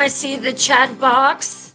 I see the chat box.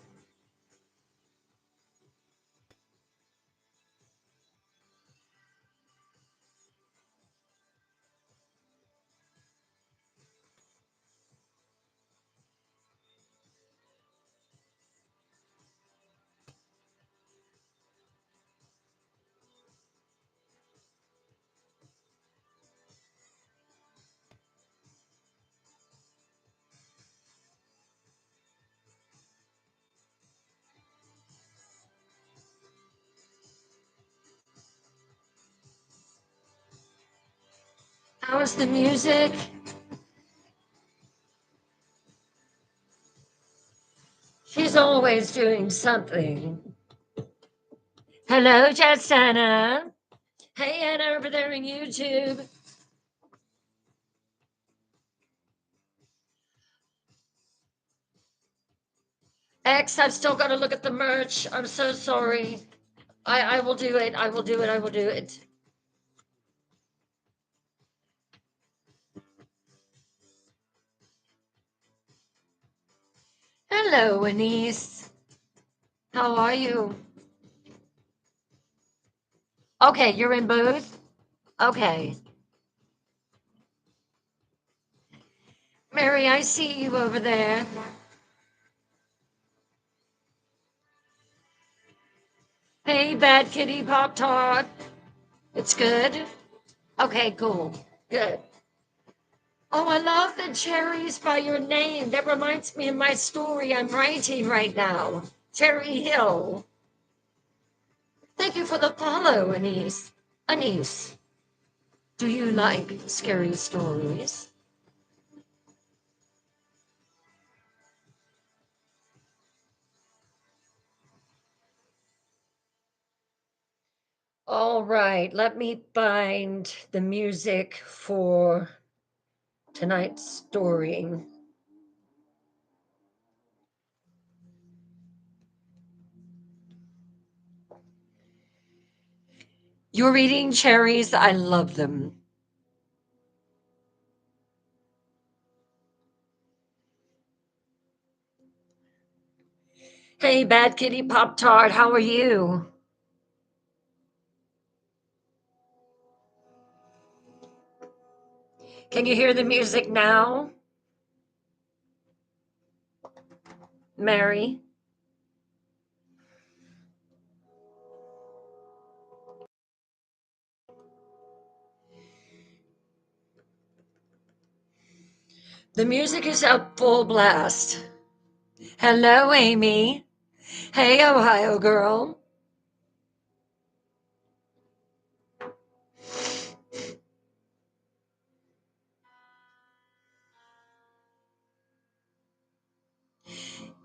How's the music? She's always doing something. Hello, Jessana. Hey, Anna, over there in YouTube. X, I've still got to look at the merch. I'm so sorry. I will do it. I will do it. I will do it. Hello, Anise. How are you? Okay, you're in both? Okay. Mary, I see you over there. Hey, Bad Kitty Pop Tart. It's good? Okay, cool. Good. Oh, I love the cherries by your name. That reminds me of my story I'm writing right now. Cherry Hill. Thank you for the follow, Anise. Anise, do you like scary stories? All right, let me find the music for tonight's story. You're eating cherries. I love them. Hey, Bad Kitty Pop Tart, how are you? Can you hear the music now, Mary? The music is up full blast. Hello, Amy. Hey, Ohio girl.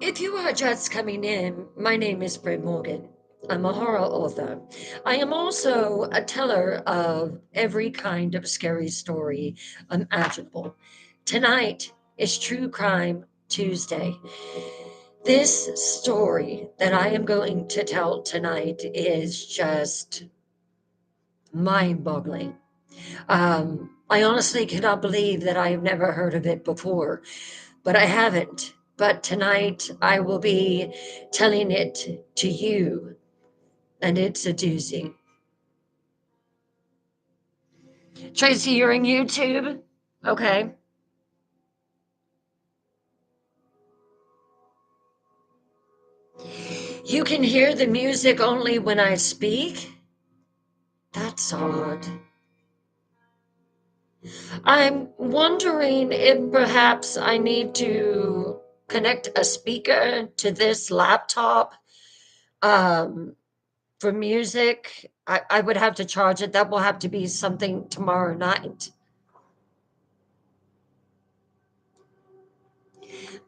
If you are just coming in, my name is Britt Morgan. I'm a horror author. I am also a teller of every kind of scary story imaginable. Tonight is True Crime Tuesday. This story that I am going to tell tonight is just mind boggling. I honestly cannot believe that I have never heard of it before, but I haven't. But tonight I will be telling it to you, and it's a doozy. Tracy, you're in YouTube? Okay. You can hear the music only when I speak? That's odd. I'm wondering if perhaps I need to connect a speaker to this laptop um, for music. I would have to charge it. That will have to be something tomorrow night.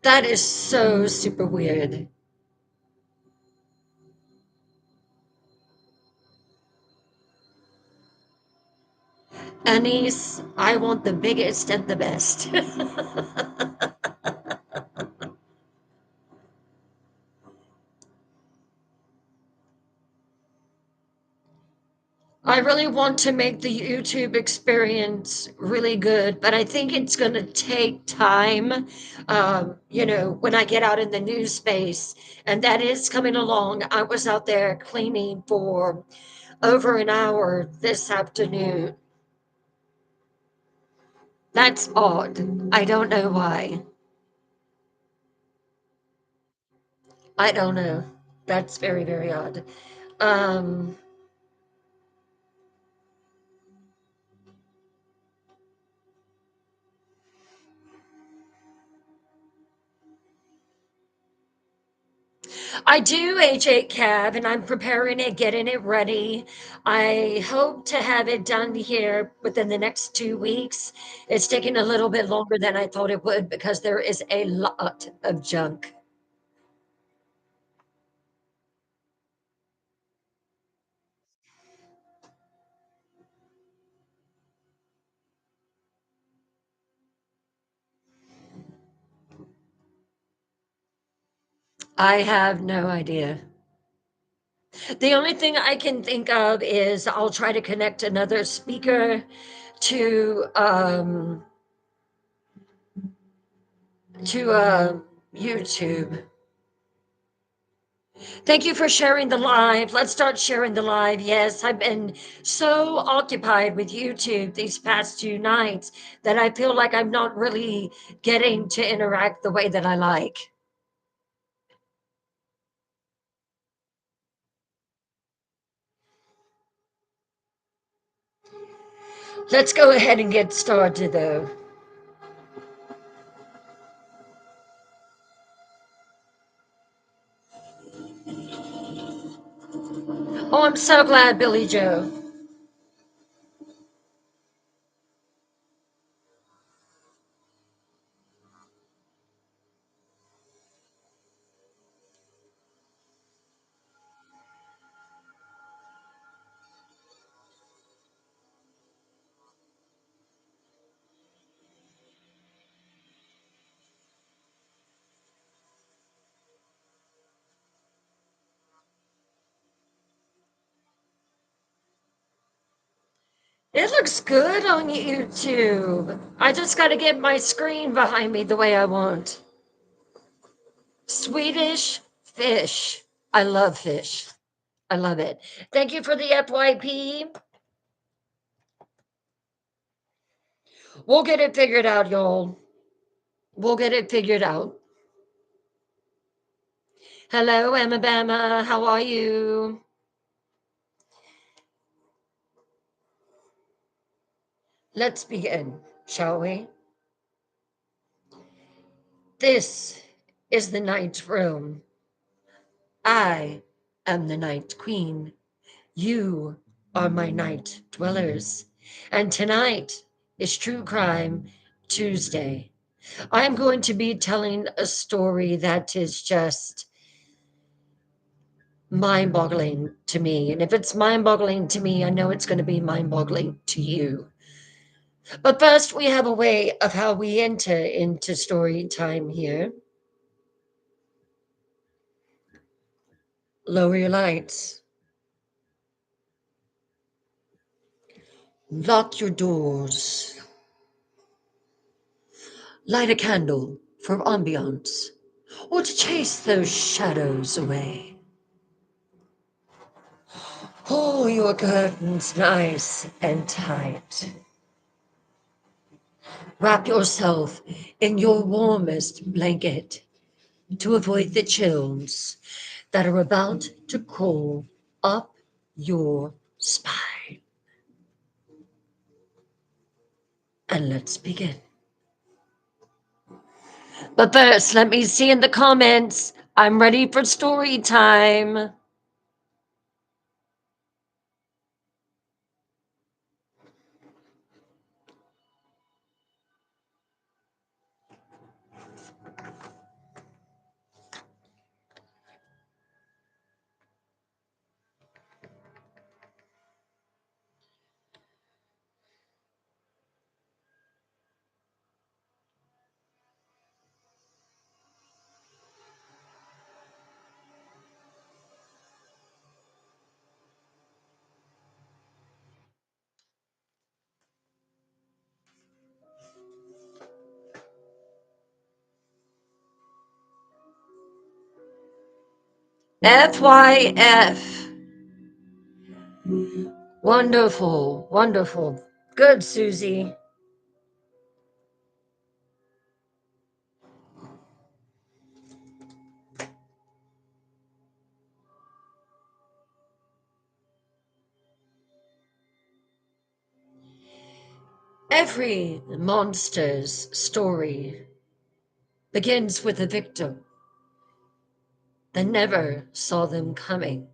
That is so super weird. Anise, I want the biggest and the best. I really want to make the YouTube experience really good, but I think it's going to take time. When I get out in the new space, and that is coming along. I was out there cleaning for over an hour this afternoon. That's odd. I don't know why. I don't know. That's very, very odd. Um, I do H8 cab and I'm preparing it, getting it ready. I hope to have it done here within the next 2 weeks. It's taking a little bit longer than I thought it would because there is a lot of junk. I have no idea. The only thing I can think of is I'll try to connect another speaker to YouTube. Thank you for sharing the live. Let's start sharing the live. Yes, I've been so occupied with YouTube these past 2 nights that I feel like I'm not really getting to interact the way that I like. Let's go ahead and get started though. Oh, I'm so glad, Billy Joe. It looks good on YouTube. I just got to get my screen behind me the way I want. Swedish fish. I love fish. I love it. Thank you for the FYP. We'll get it figured out, y'all. We'll get it figured out. Hello, Emma. How are you? Let's begin, shall we? This is the Night Room. I am the Night Queen. You are my night dwellers. And tonight is True Crime Tuesday. I'm going to be telling a story that is just mind boggling to me. And if it's mind boggling to me, I know it's going to be mind boggling to you. But first, we have a way of how we enter into story time here. Lower your lights, lock your doors, light a candle for ambiance, or to chase those shadows away. Pull your curtains nice and tight. Wrap yourself in your warmest blanket to avoid the chills that are about to crawl up your spine. And let's begin. But first, let me see in the comments. I'm ready for story time. FYF. Wonderful, wonderful. Good, Susie. Every monster's story begins with a victim that never saw them coming.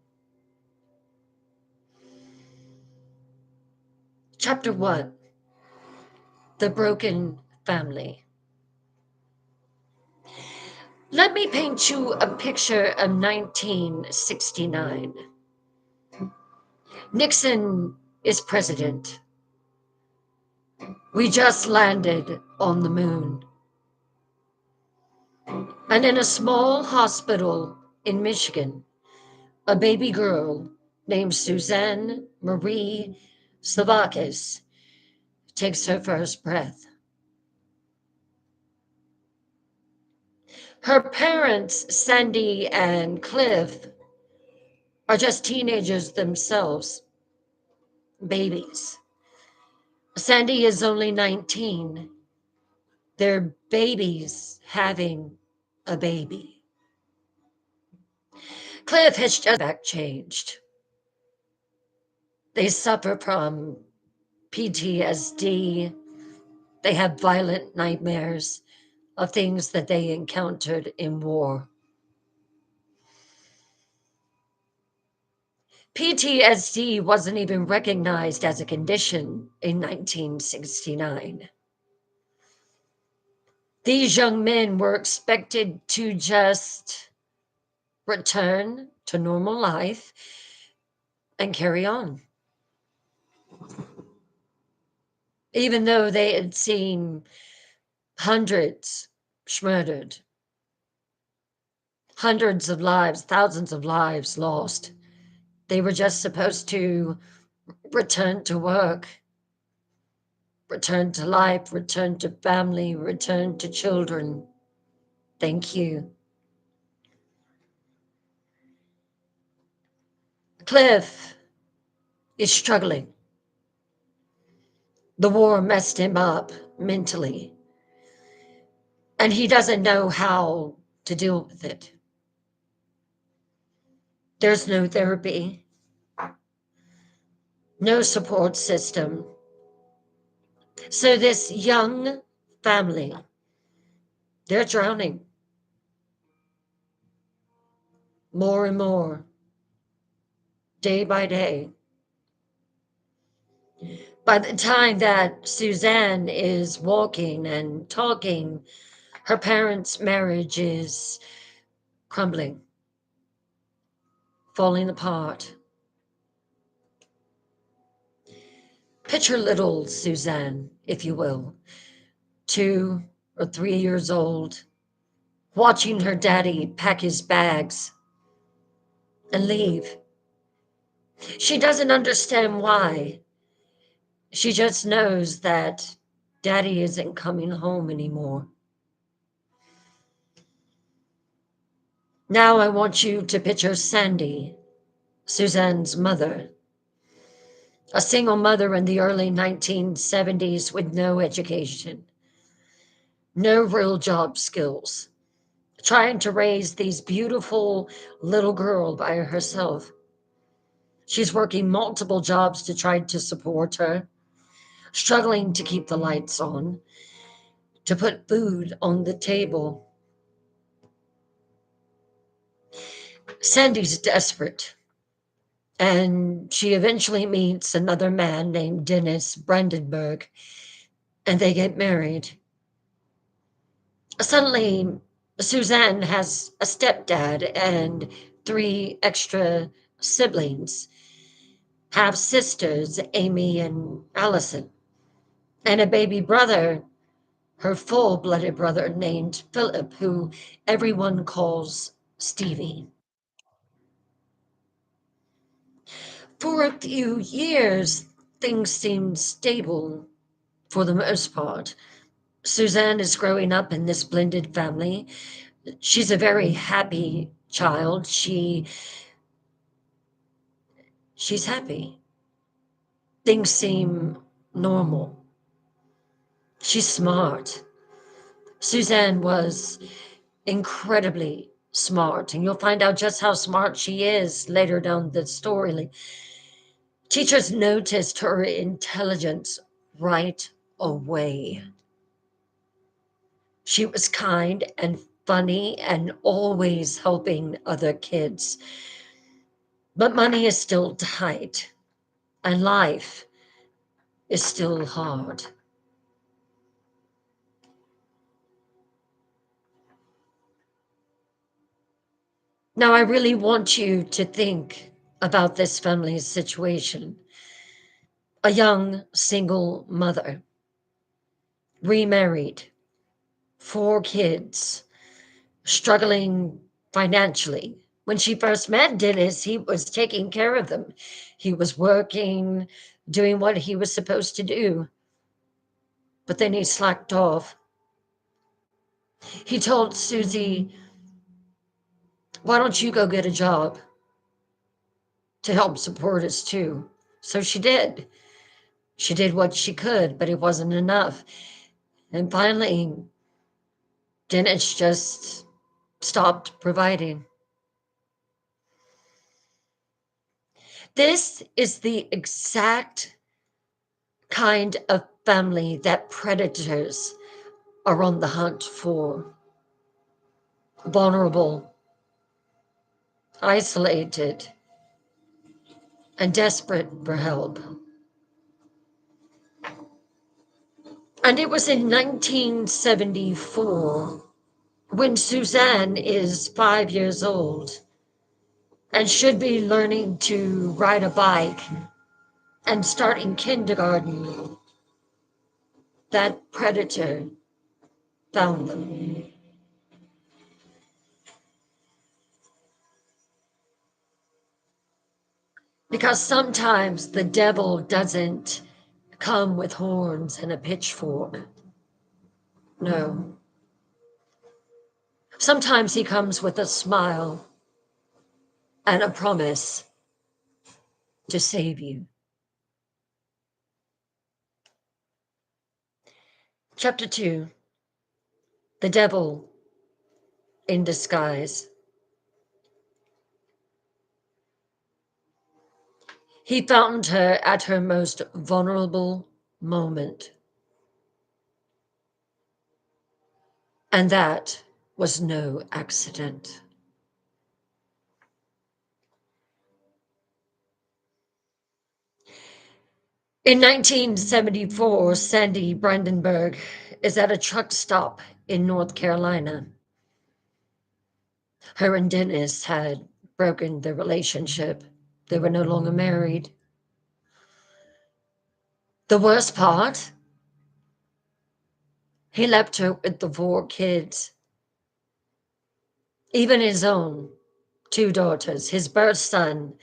Chapter 1: The Broken Family. Let me paint you a picture of 1969. Nixon is president. We just landed on the moon. And in a small hospital in Michigan, a baby girl named Suzanne Marie Slovakis takes her first breath. Her parents, Sandy and Cliff, are just teenagers themselves, babies. Sandy is only 19. They're babies having a baby. Cliff has just back changed. They suffer from PTSD. They have violent nightmares of things that they encountered in war. PTSD wasn't even recognized as a condition in 1969. These young men were expected to just return to normal life and carry on. Even though they had seen hundreds murdered, hundreds of lives, thousands of lives lost, they were just supposed to return to work, return to life, return to family, return to children. Thank you. Cliff is struggling. The war messed him up mentally, and he doesn't know how to deal with it. There's no therapy, no support system. So this young family, they're drowning more and more, day by day. By the time that Suzanne is walking and talking, her parents' marriage is crumbling, falling apart. Picture little Suzanne, if you will, 2 or 3 years old, watching her daddy pack his bags and leave. She doesn't understand why. She just knows that daddy isn't coming home anymore. Now I want you to picture Sandy, Suzanne's mother, a single mother in the early 1970s with no education, no real job skills, trying to raise these beautiful little girl by herself. She's working multiple jobs to try to support her, struggling to keep the lights on, to put food on the table. Sandy's desperate, and she eventually meets another man named Dennis Brandenburg, and they get married. Suddenly, Suzanne has a stepdad and three extra siblings, half sisters, Amy and Allison, and a baby brother, her full blooded brother named Philip, who everyone calls Stevie. For a few years, things seemed stable for the most part. Suzanne is growing up in this blended family. She's a very happy child, she's happy. Things seem normal. She's smart. Suzanne was incredibly smart, and you'll find out just how smart she is later down the story. Teachers noticed her intelligence right away. She was kind and funny and always helping other kids. But money is still tight, and life is still hard. Now, I really want you to think about this family's situation. A young single mother, remarried, four kids, struggling financially. When she first met Dennis, he was taking care of them. He was working, doing what he was supposed to do, but then he slacked off. He told Susie, "Why don't you go get a job to help support us too?" So she did. She did what she could, but it wasn't enough. And finally, Dennis just stopped providing. This is the exact kind of family that predators are on the hunt for. Vulnerable, isolated, and desperate for help. And it was in 1974 when Suzanne is 5 years old and should be learning to ride a bike and starting kindergarten that predator found them. Because sometimes the devil doesn't come with horns and a pitchfork. No. Sometimes he comes with a smile and a promise to save you. Chapter 2. The Devil in Disguise. He found her at her most vulnerable moment. And that was no accident. In 1974, Sandy Brandenburg is at a truck stop in North Carolina. Her and Dennis had broken their relationship. They were no longer married. The worst part, he left her with the four kids, even his own two daughters, his birth son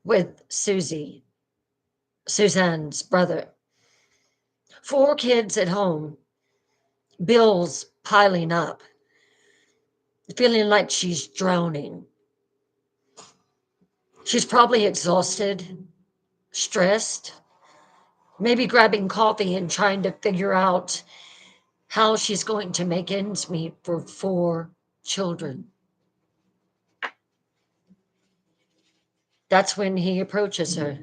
with Susie, Suzanne's brother. Four kids at home, bills piling up, feeling like she's drowning. She's probably exhausted, stressed, maybe grabbing coffee and trying to figure out how she's going to make ends meet for four children. That's when he approaches her.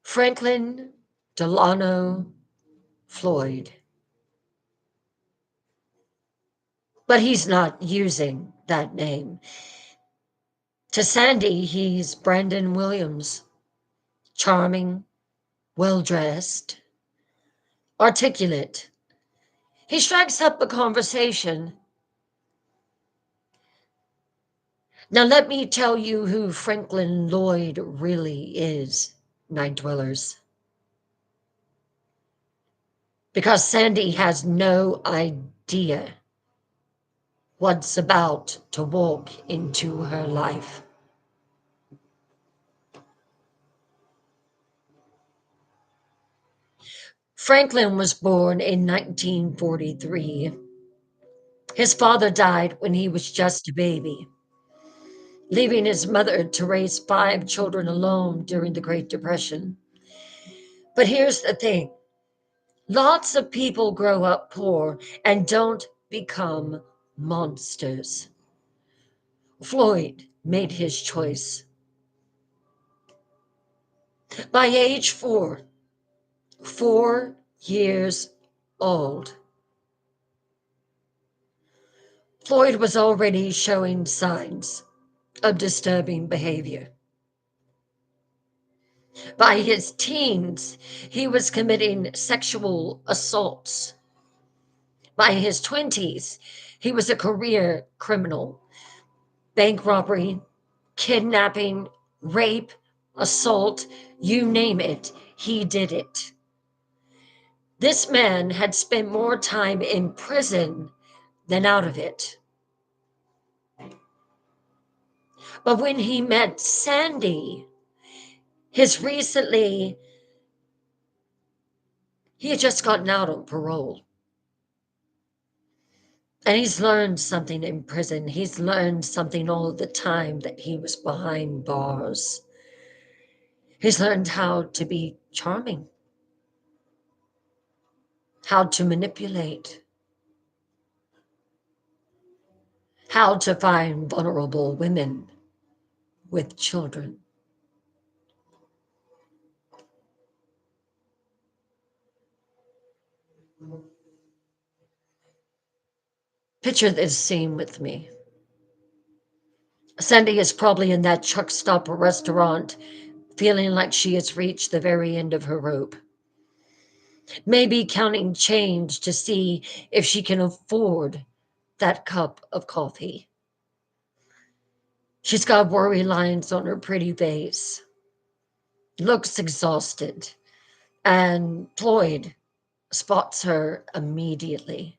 Franklin Delano Floyd. But he's not using that name. To Sandy, he's Brandon Williams, charming, well dressed, articulate. He strikes up a conversation. Now, let me tell you who Franklin Lloyd really is, Night Dwellers. Because Sandy has no idea what's about to walk into her life. Franklin was born in 1943 His father died when he was just a baby, leaving his mother to raise five children alone during the Great Depression. But here's the thing, lots of people grow up poor and don't become monsters. Floyd made his choice. By age 4 years old, Floyd was already showing signs of disturbing behavior. By his teens, he was committing sexual assaults. By his 20s, he was a career criminal. Bank robbery, kidnapping, rape, assault, you name it, he did it. This man had spent more time in prison than out of it. But when he met Sandy, his recently, he had just gotten out on parole. And he's learned something in prison. He's learned something all the time that he was behind bars. He's learned how to be charming, how to manipulate, how to find vulnerable women with children. Picture this scene with me. Sandy is probably in that truck stop or restaurant, feeling like she has reached the very end of her rope. Maybe counting change to see if she can afford that cup of coffee. She's got worry lines on her pretty face, looks exhausted, and Floyd spots her immediately.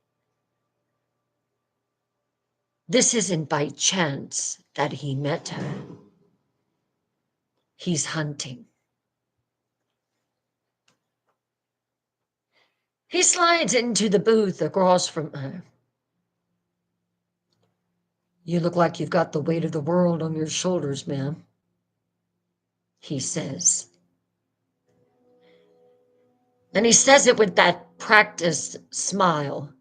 This isn't by chance that he met her. He's hunting. He slides into the booth across from her. You look like you've got the weight of the world on your shoulders, ma'am, he says. And he says it with that practiced smile.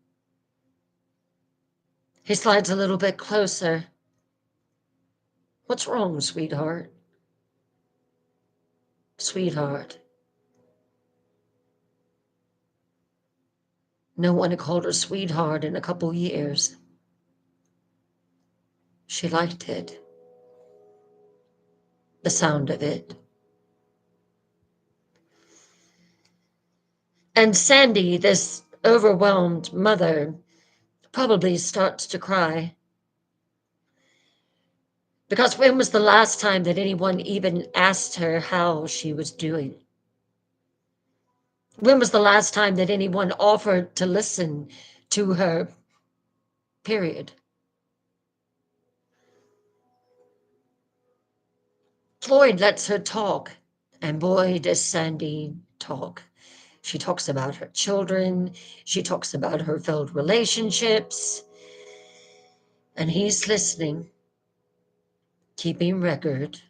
He slides a little bit closer. What's wrong, sweetheart? Sweetheart. No one had called her sweetheart in a couple years. She liked it. The sound of it. And Sandy, this overwhelmed mother, probably starts to cry. Because when was the last time that anyone even asked her how she was doing? When was the last time that anyone offered to listen to her? Period. Floyd lets her talk, and boy, does Sandy talk. She talks about her children, she talks about her failed relationships, and he's listening, keeping record.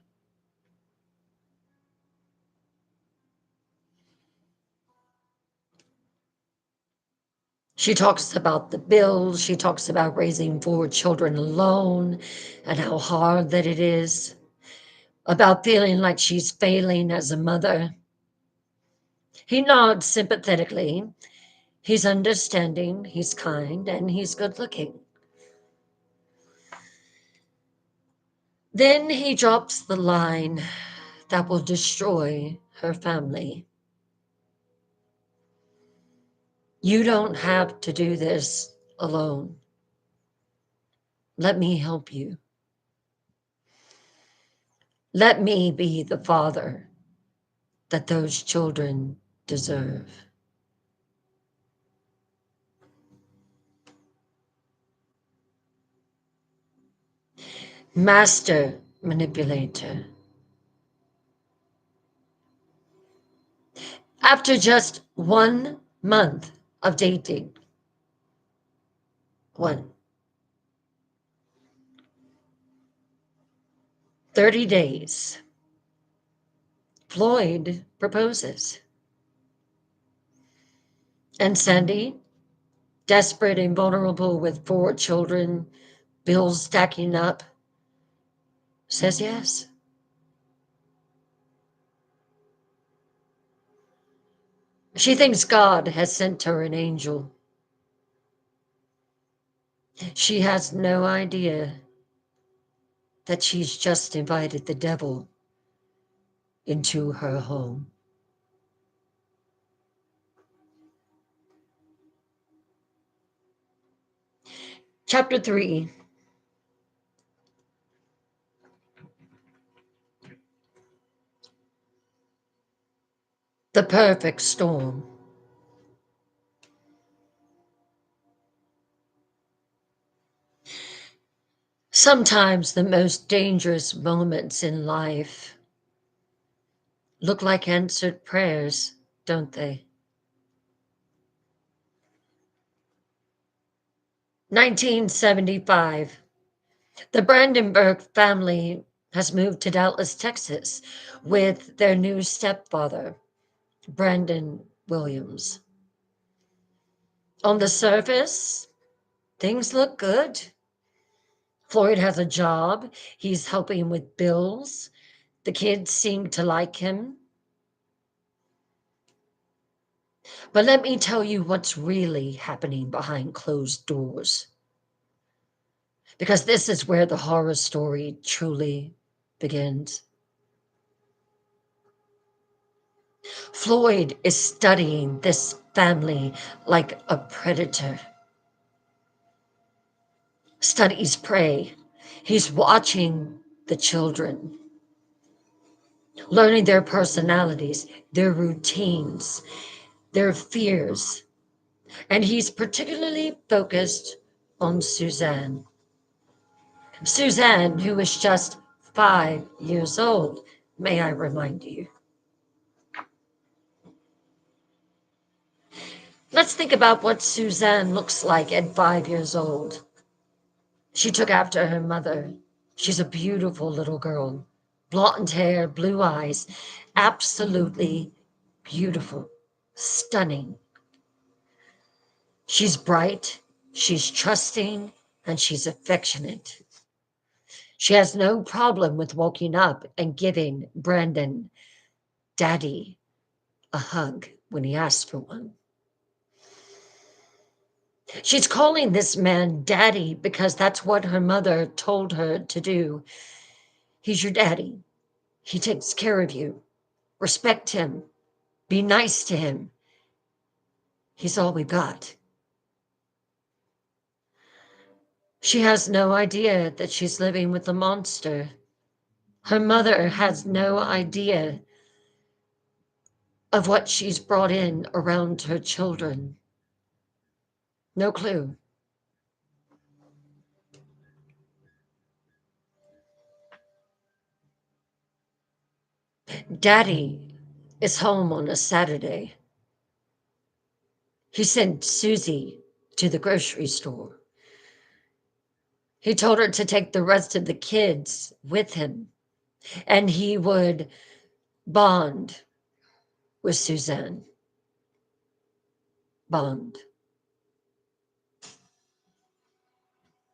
She talks about the bills, she talks about raising four children alone and how hard that it is, about feeling like she's failing as a mother. He nods sympathetically. He's understanding, he's kind, and he's good looking. Then he drops the line that will destroy her family. You don't have to do this alone. Let me help you. Let me be the father that those children deserve. Master manipulator. After just 1 month of dating, one, 30 days. Floyd proposes. And Sandy, desperate and vulnerable with 4 children, bills stacking up, says yes. She thinks God has sent her an angel. She has no idea that she's just invited the devil into her home. Chapter 3. The perfect storm. Sometimes the most dangerous moments in life look like answered prayers, don't they? 1975. The Brandenburg family has moved to Dallas, Texas with their new stepfather, Brandon Williams. On the surface, things look good. Floyd has a job. He's helping with bills. The kids seem to like him. But let me tell you what's really happening behind closed doors. Because this is where the horror story truly begins. Floyd is studying this family like a predator. Studies prey. He's watching the children, learning their personalities, their routines, their fears. And he's particularly focused on Suzanne. Suzanne, who is just 5 years old, may I remind you. Let's think about what Suzanne looks like at 5 years old. She took after her mother. She's a beautiful little girl. Blonde hair, blue eyes, absolutely beautiful, stunning. She's bright, she's trusting, and she's affectionate. She has no problem with waking up and giving Brandon, Daddy, a hug when he asks for one. She's calling this man Daddy because that's what her mother told her to do. He's your daddy. He takes care of you. Respect him. Be nice to him. He's all we've got. She has no idea that she's living with a monster. Her mother has no idea of what she's brought in around her children. No clue. Daddy is home on a Saturday. He sent Susie to the grocery store. He told her to take the rest of the kids with him, and he would bond with Suzanne. Bond.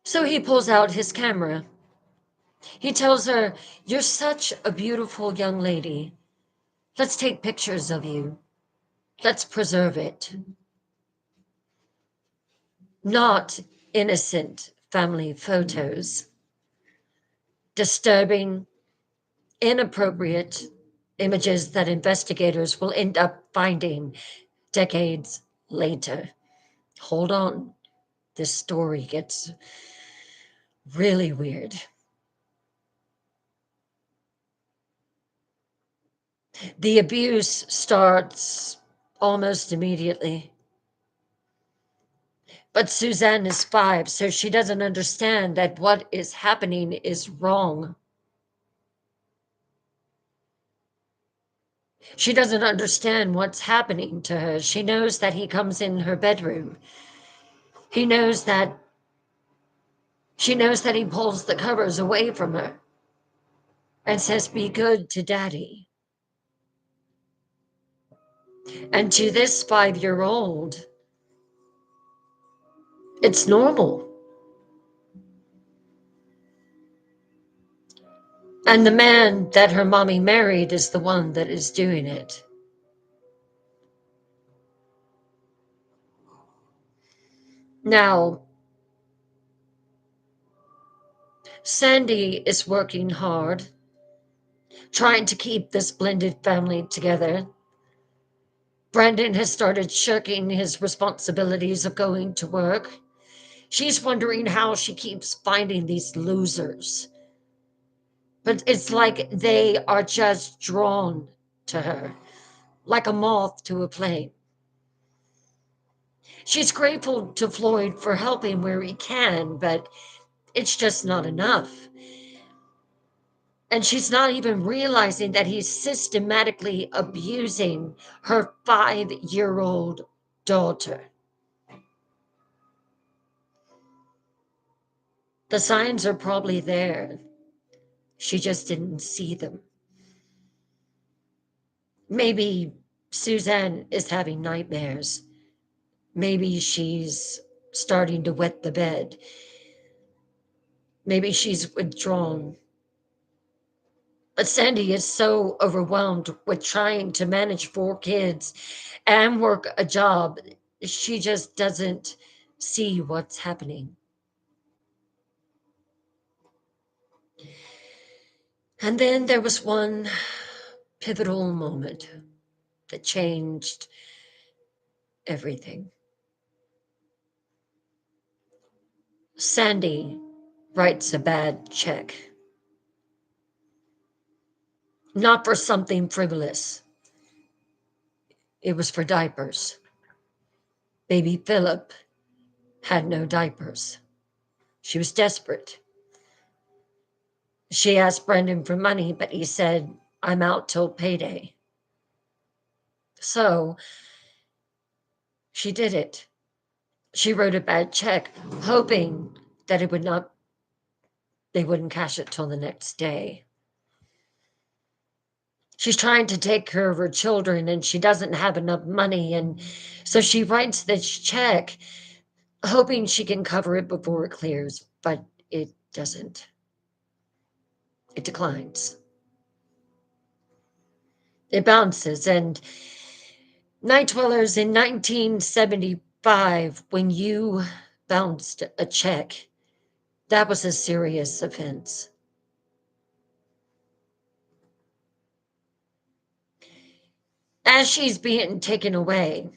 So he pulls out his camera. He tells her, "You're such a beautiful young lady. Let's take pictures of you. Let's preserve it." Not innocent family photos. Disturbing, inappropriate images that investigators will end up finding decades later. Hold on, this story gets really weird. The abuse starts almost immediately. But Suzanne is 5, so she doesn't understand that what is happening is wrong. She doesn't understand what's happening to her. She knows that he comes in her bedroom. He knows that She knows that he pulls the covers away from her. and says, "Be good to daddy." And to this 5-year old, it's normal. And the man that her mommy married is the one that is doing it. Now, Sandy is working hard, trying to keep this blended family together. Brandon has started shirking his responsibilities of going to work. She's wondering how she keeps finding these losers. But it's like they are just drawn to her, like a moth to a flame. She's grateful to Floyd for helping where he can, but it's just not enough. And she's not even realizing that he's systematically abusing her 5-year-old daughter. The signs are probably there. She just didn't see them. Maybe Suzanne is having nightmares. Maybe she's starting to wet the bed. Maybe she's withdrawn. But Sandy is so overwhelmed with trying to manage 4 kids and work a job, she just doesn't see what's happening. And then there was one pivotal moment that changed everything. Sandy writes a bad check, not for something frivolous. It was for diapers. Baby Philip had no diapers. She was desperate. She asked Brendan for money, but he said, "I'm out till payday." So she did it. She wrote a bad check, hoping that they wouldn't cash it till the next day. She's trying to take care of her children and she doesn't have enough money. And so she writes this check, hoping she can cover it before it clears, but it doesn't. It declines. It bounces. And Night Dwellers, in 1975, when you bounced a check, that was a serious offense. As she's being taken away,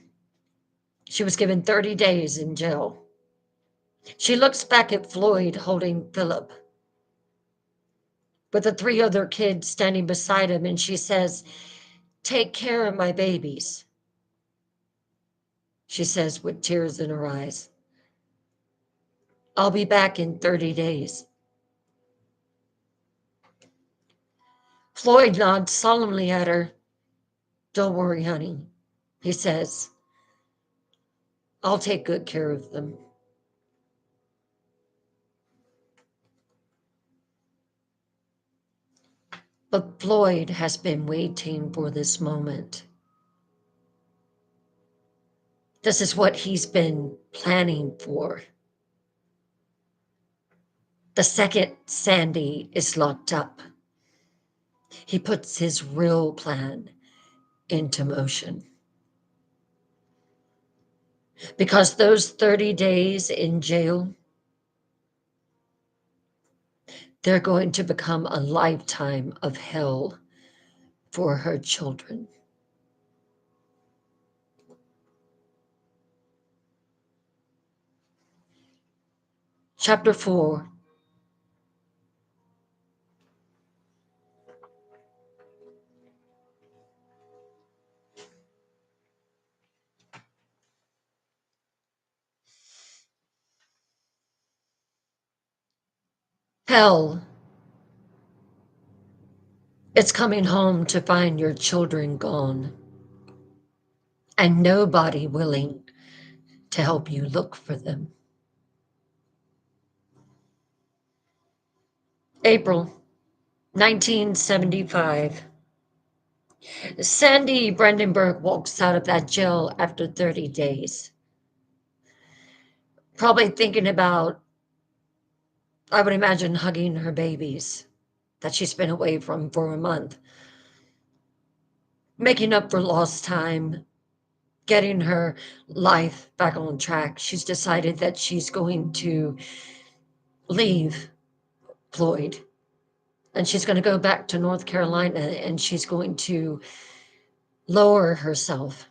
she was given 30 days in jail. She looks back at Floyd holding Philip with the 3 other kids standing beside him, and she says, "Take care of my babies," she says with tears in her eyes. "I'll be back in 30 days." Floyd nods solemnly at her. "Don't worry, honey," he says. "I'll take good care of them." But Floyd has been waiting for this moment. This is what he's been planning for. The second Sandy is locked up, he puts his real plan into motion. Because those 30 days in jail, they're going to become a lifetime of hell for her children. Chapter 4. Hell, it's coming home to find your children gone and nobody willing to help you look for them. April 1975. Sandy Brandenburg walks out of that jail after 30 days, probably thinking about, I would imagine, hugging her babies that she's been away from for a month, making up for lost time, getting her life back on track. She's decided that she's going to leave Floyd and she's going to go back to North Carolina and she's going to lower herself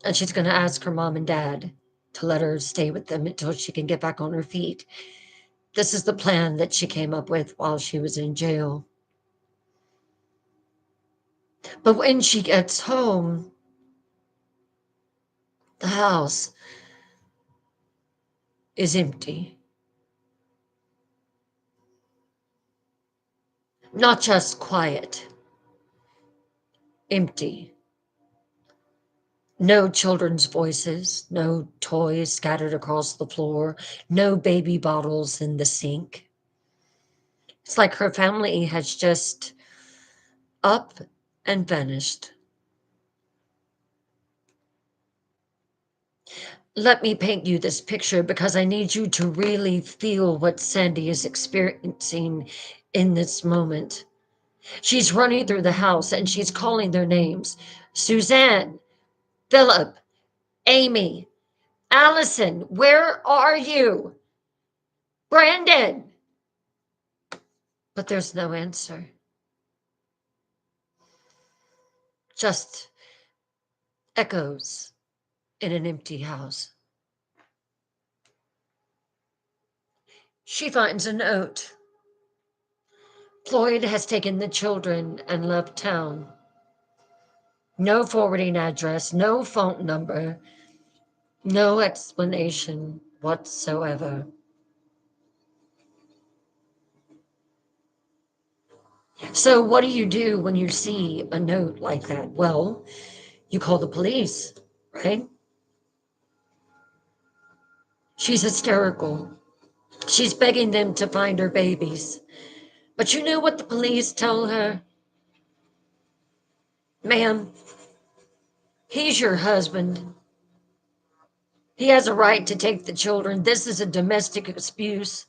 and she's going to ask her mom and dad to let her stay with them until she can get back on her feet. This is the plan that she came up with while she was in jail. But when she gets home, the house is empty. Not just quiet, empty. No children's voices, no toys scattered across the floor, no baby bottles in the sink. It's like her family has just up and vanished. Let me paint you this picture because I need you to really feel what Sandy is experiencing in this moment. She's running through the house and she's calling their names. Suzanne, Philip, Amy, Allison, where are you? Brandon! But there's no answer. Just echoes in an empty house. She finds a note. Floyd has taken the children and left town. No forwarding address, no phone number, no explanation whatsoever. So, what do you do when you see a note like that? Well, you call the police, right? She's hysterical. She's begging them to find her babies. But you know what the police tell her? Ma'am, he's your husband. He has a right to take the children. This is a domestic abuse.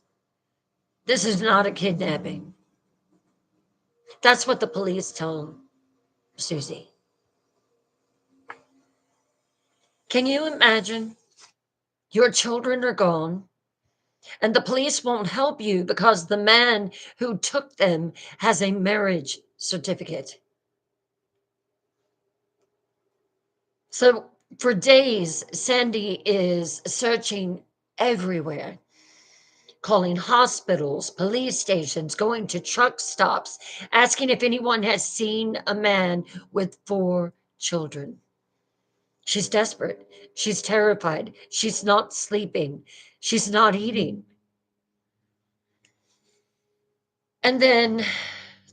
This is not a kidnapping. That's what the police tell Susie. Can you imagine? Your children are gone, and the police won't help you because the man who took them has a marriage certificate. So for days, Sandy is searching everywhere, calling hospitals, police stations, going to truck stops, asking if anyone has seen a man with 4 children. She's desperate. She's terrified. She's not sleeping. She's not eating. And then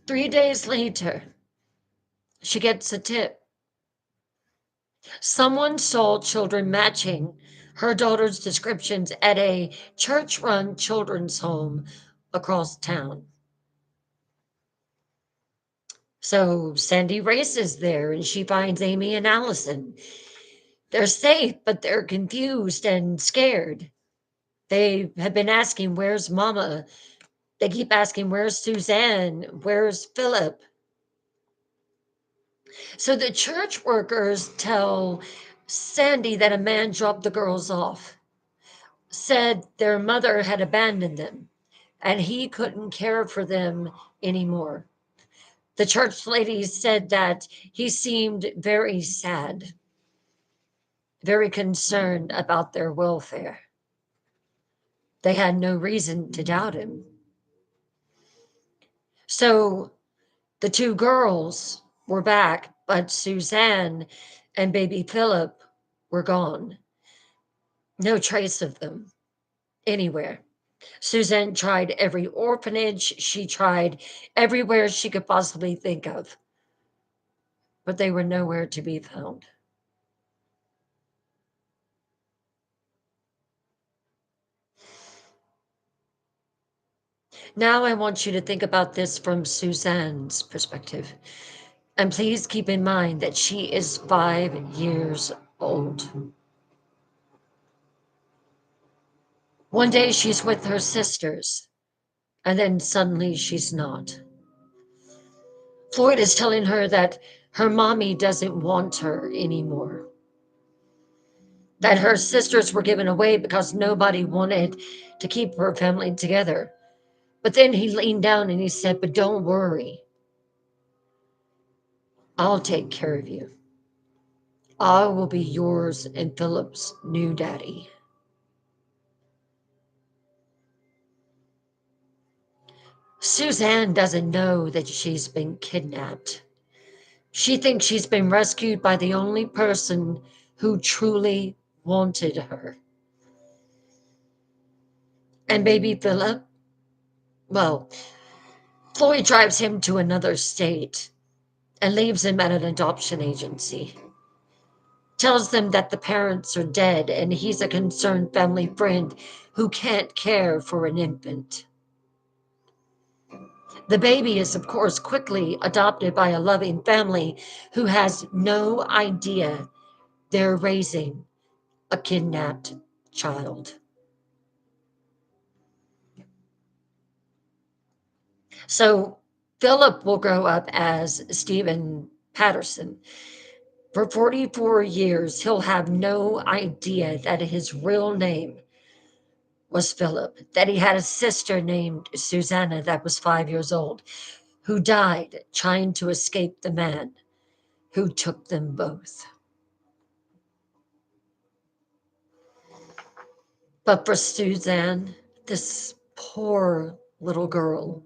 3 days later, she gets a tip. Someone saw children matching her daughter's descriptions at a church run children's home across town. So Sandy races there and she finds Amy and Allison. They're safe, but they're confused and scared. They have been asking, where's Mama? They keep asking, where's Suzanne? Where's Philip? So the church workers tell Sandy that a man dropped the girls off, said their mother had abandoned them, and he couldn't care for them anymore. The church lady said that he seemed very sad, very concerned about their welfare. They had no reason to doubt him. So the 2 girls were back, but Suzanne and baby Philip were gone. No trace of them anywhere. Suzanne tried every orphanage, she tried everywhere she could possibly think of, but they were nowhere to be found. Now I want you to think about this from Suzanne's perspective. And please keep in mind that she is 5 years old. One day she's with her sisters, and then suddenly she's not. Floyd is telling her that her mommy doesn't want her anymore, that her sisters were given away because nobody wanted to keep her family together. But then he leaned down and he said, "But don't worry, I'll take care of you. I will be yours and Philip's new daddy." Suzanne doesn't know that she's been kidnapped. She thinks she's been rescued by the only person who truly wanted her. And baby Philip, well, Floyd drives him to another state and leaves him at an adoption agency. Tells them that the parents are dead and he's a concerned family friend who can't care for an infant. The baby is, of course, quickly adopted by a loving family who has no idea they're raising a kidnapped child. So Philip will grow up as Stephen Patterson. For 44 years, he'll have no idea that his real name was Philip, that he had a sister named Susanna that was 5 years old, who died trying to escape the man who took them both. But for Suzanne, this poor little girl,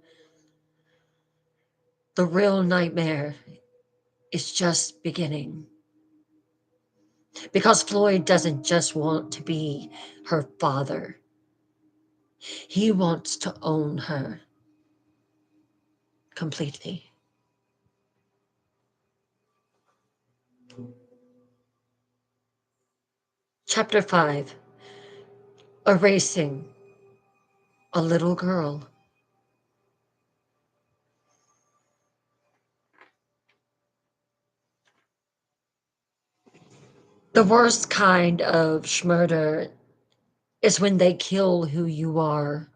the real nightmare is just beginning. Because Floyd doesn't just want to be her father, he wants to own her completely. Chapter 5, Erasing a Little Girl. The worst kind of schmurder is when they kill who you are,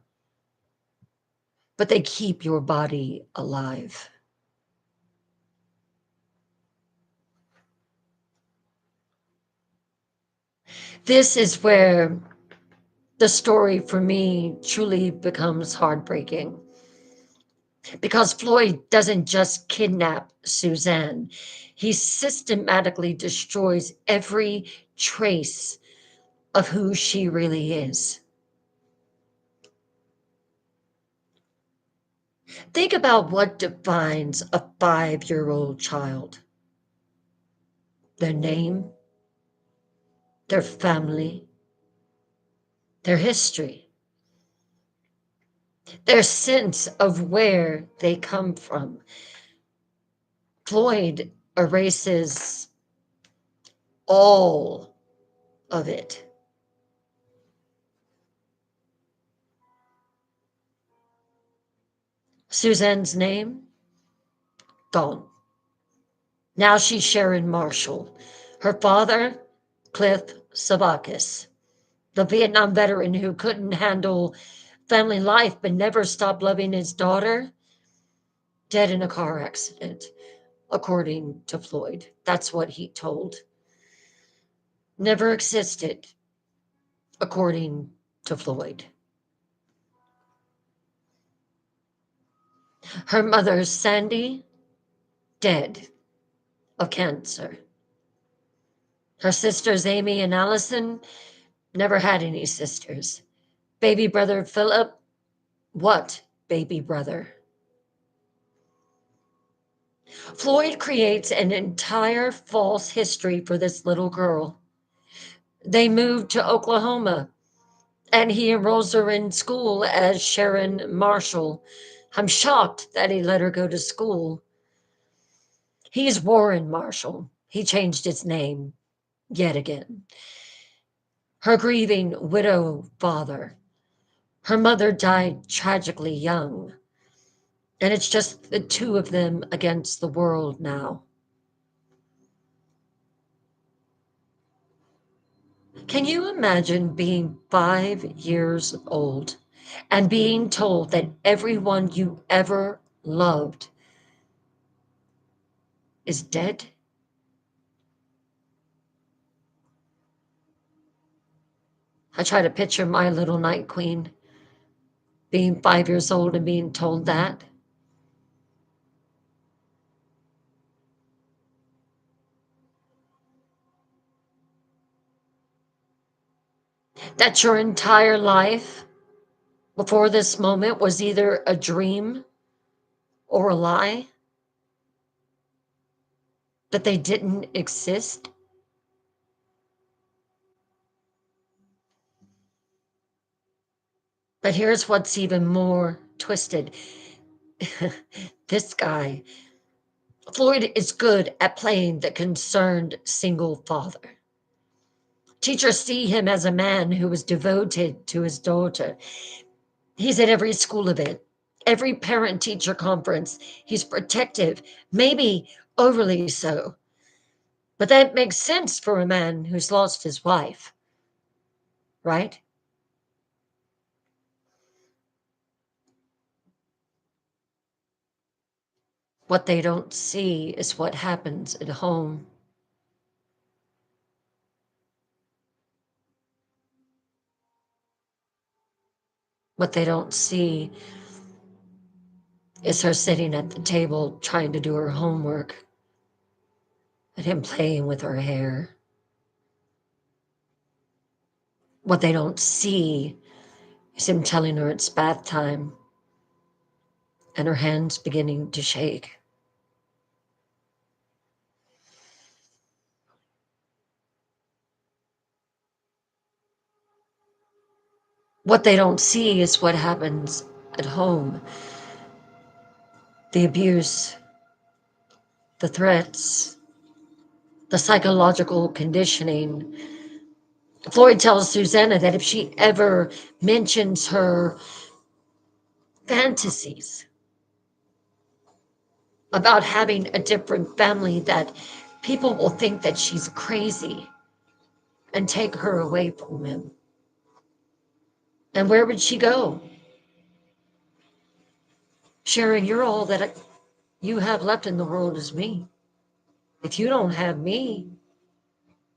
but they keep your body alive. This is where the story for me truly becomes heartbreaking. Because Floyd doesn't just kidnap Suzanne, he systematically destroys every trace of who she really is. Think about what defines a 5-year-old child: their name, their family, their history, their sense of where they come from. Floyd erases all of it. Suzanne's name, gone. Now she's Sharon Marshall. Her father, Cliff Savakis, the Vietnam veteran who couldn't handle family life but never stopped loving his daughter, dead in a car accident, according to Floyd. That's what he told. Never existed, according to Floyd. Her mother, Sandy, dead of cancer. Her sisters, Amy and Allison, never had any sisters. Baby brother, Philip, what baby brother? Floyd creates an entire false history for this little girl. They moved to Oklahoma and he enrolls her in school as Sharon Marshall. I'm shocked that he let her go to school. He's Warren Marshall. He changed his name yet again. Her grieving widow father, Her mother died tragically young, and it's just the two of them against the world now. Can you imagine being 5 years old and being told that everyone you ever loved is dead? I try to picture my little night queen being 5 years old and being told that. That your entire life before this moment was either a dream or a lie, that they didn't exist. But here's what's even more twisted. This guy, Floyd, is good at playing the concerned single father. Teachers see him as a man who is devoted to his daughter. He's at every school event, every parent teacher conference. He's protective, maybe overly so. But that makes sense for a man who's lost his wife, right? What they don't see is what happens at home. What they don't see is her sitting at the table trying to do her homework and him playing with her hair. What they don't see is him telling her it's bath time and her hands beginning to shake. What they don't see is what happens at home, the abuse, the threats, the psychological conditioning. Floyd tells Susanna that if she ever mentions her fantasies about having a different family, that people will think that she's crazy and take her away from him. And where would she go? Sharon, you're all that you have left in the world is me. If you don't have me,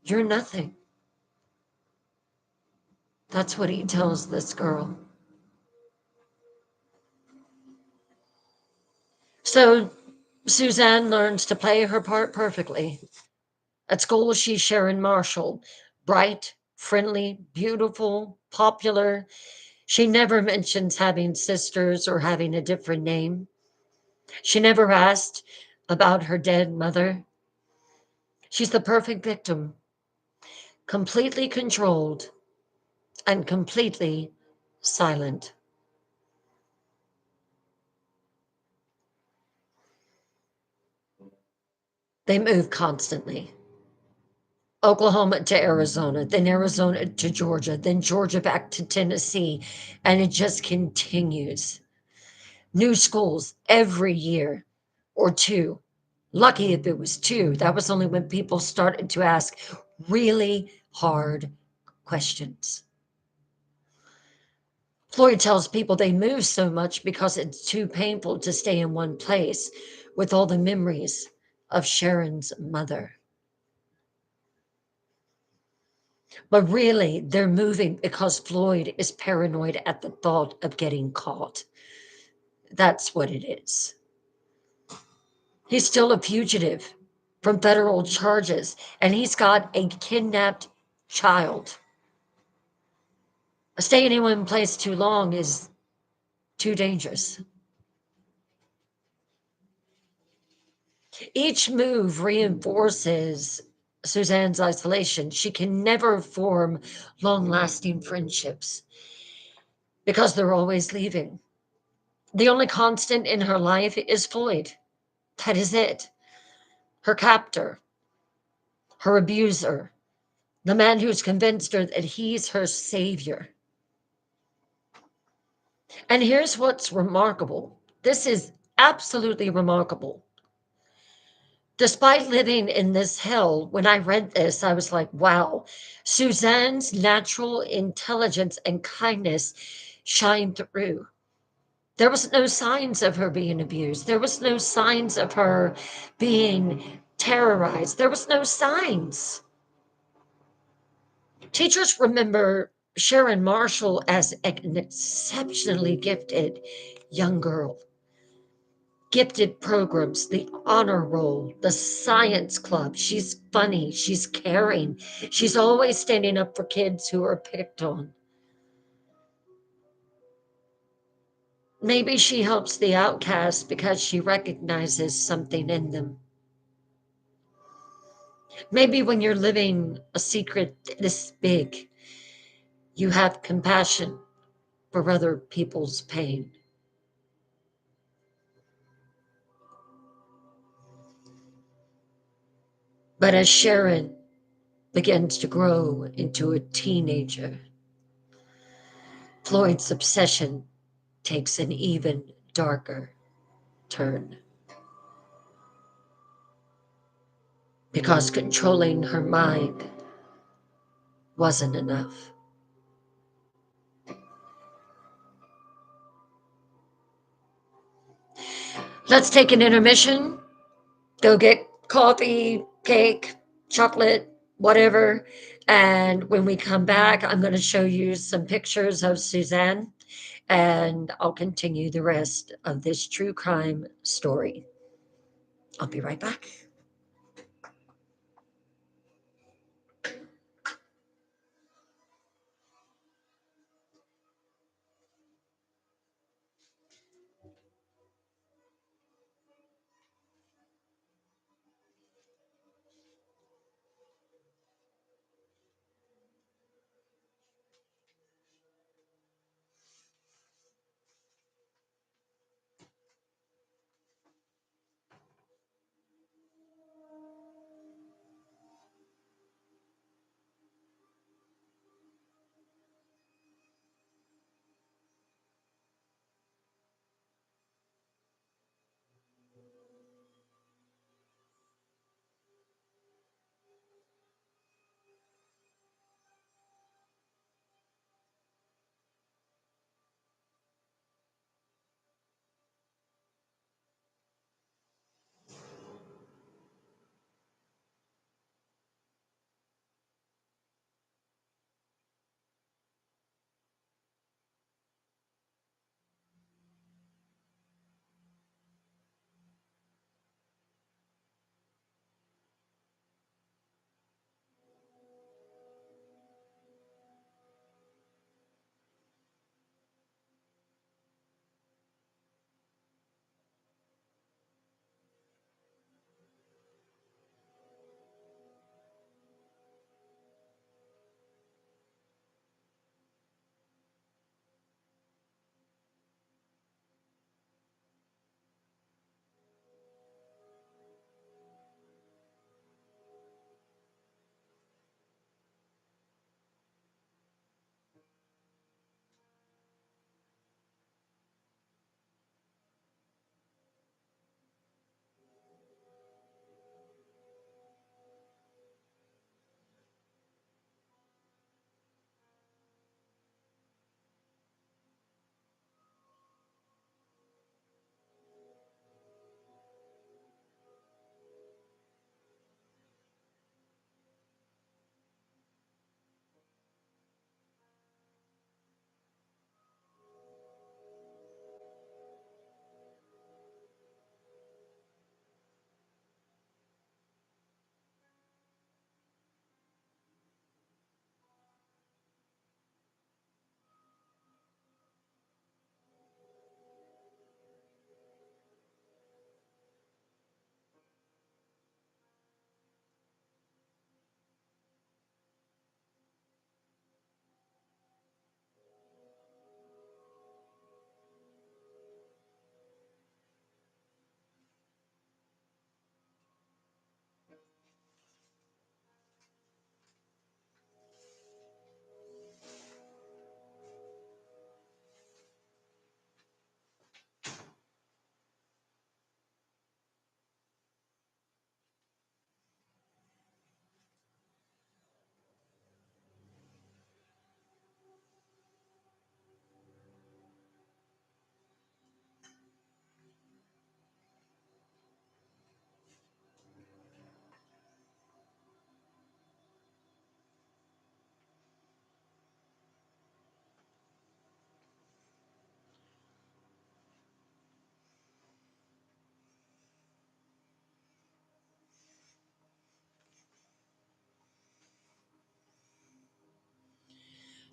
you're nothing. That's what he tells this girl. So Suzanne learns to play her part perfectly. At school, she's Sharon Marshall, bright, friendly, beautiful, popular. She never mentions having sisters or having a different name. She never asked about her dead mother. She's the perfect victim, completely controlled and completely silent. They move constantly. Oklahoma to Arizona, then Arizona to Georgia, then Georgia back to Tennessee, and it just continues. New schools every year or two. Lucky if it was two. That was only when people started to ask really hard questions. Floyd tells people they move so much because it's too painful to stay in one place with all the memories of Sharon's mother. But really, they're moving because Floyd is paranoid at the thought of getting caught. That's what it is. He's still a fugitive from federal charges, and he's got a kidnapped child. Staying in one place too long is too dangerous. Each move reinforces Suzanne's isolation. She can never form long lasting friendships because they're always leaving. The only constant in her life is Floyd. That is it. Her captor, her abuser, the man who's convinced her that he's her savior. And here's what's remarkable. This is absolutely remarkable. Despite living in this hell, when I read this, I was like, wow, Suzanne's natural intelligence and kindness shine through. There was no signs of her being abused. There was no signs of her being terrorized. There was no signs. Teachers remember Sharon Marshall as an exceptionally gifted young girl. Gifted programs, the honor roll, the science club. She's funny, she's caring, she's always standing up for kids who are picked on. Maybe she helps the outcast because she recognizes something in them. Maybe when you're living a secret this big, you have compassion for other people's pain. But as Sharon begins to grow into a teenager, Floyd's obsession takes an even darker turn. Because controlling her mind wasn't enough. Let's take an intermission, go get coffee, cake, chocolate, whatever. And when we come back, I'm going to show you some pictures of Suzanne and I'll continue the rest of this true crime story. I'll be right back.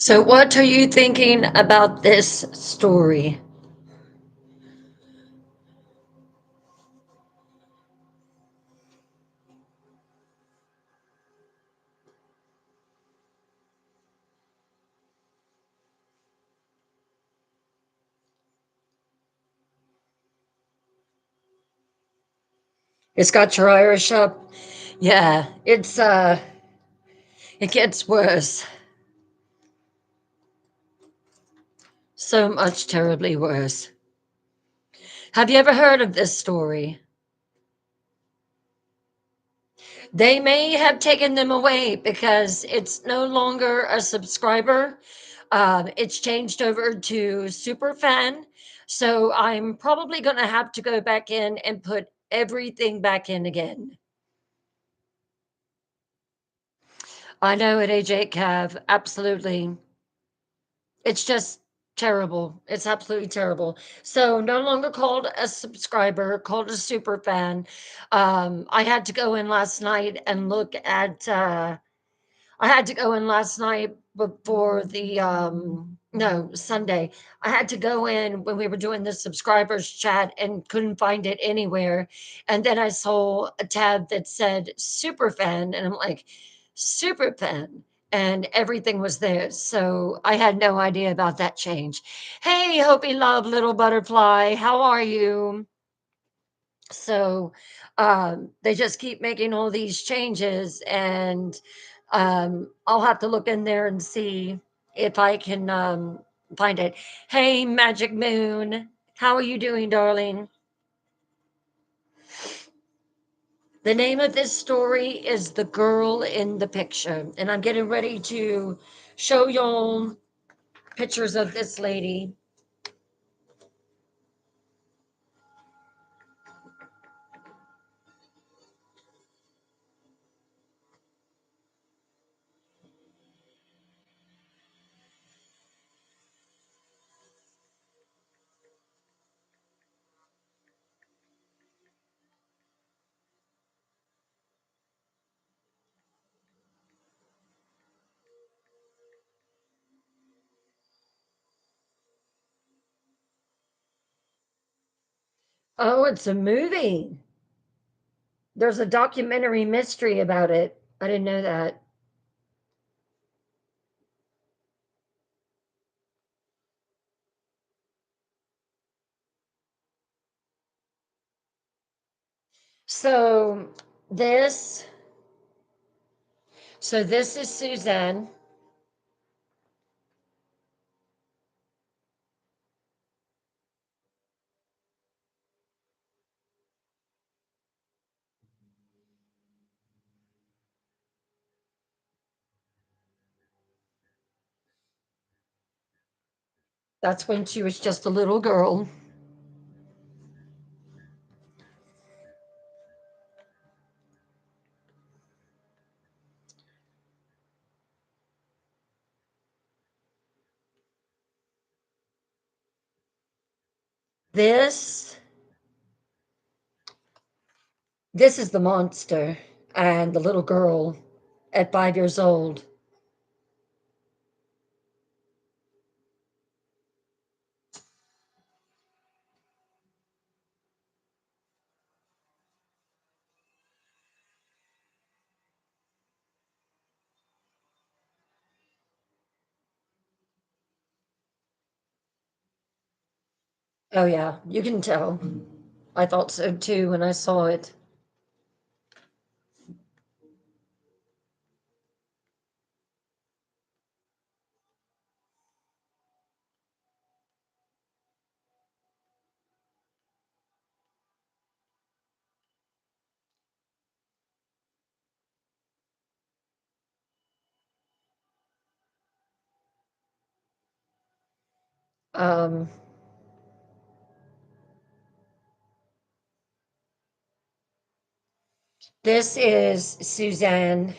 So, what are you thinking about this story? It's got your Irish up. Yeah, it gets worse. So much terribly worse. Have you ever heard of this story? They may have taken them away because it's no longer a subscriber. It's changed over to Superfan. So I'm probably going to have to go back in and put everything back in again. I know at AJ Cav, absolutely. It's just terrible. It's absolutely terrible. So no longer called a subscriber, called a super fan. I had to go in last night and look at I had to go in last night before the no, Sunday. I had to go in when we were doing the subscribers chat and couldn't find it anywhere. And then I saw a tab that said super fan and I'm like, super fan. And everything was there. So I had no idea about that change. Hey, Hopi Love, little butterfly. How are you? So they just keep making all these changes, and I'll have to look in there and see if I can find it. Hey, Magic Moon, how are you doing, darling? The name of this story is The Girl in the Picture, and I'm getting ready to show y'all pictures of this lady. Oh, it's a movie. There's a documentary mystery about it. I didn't know that. So this this is Suzanne. That's when she was just a little girl. This this is the monster and the little girl at 5 years old. Oh yeah, you can tell. I thought so too when I saw it. Um, this is Suzanne.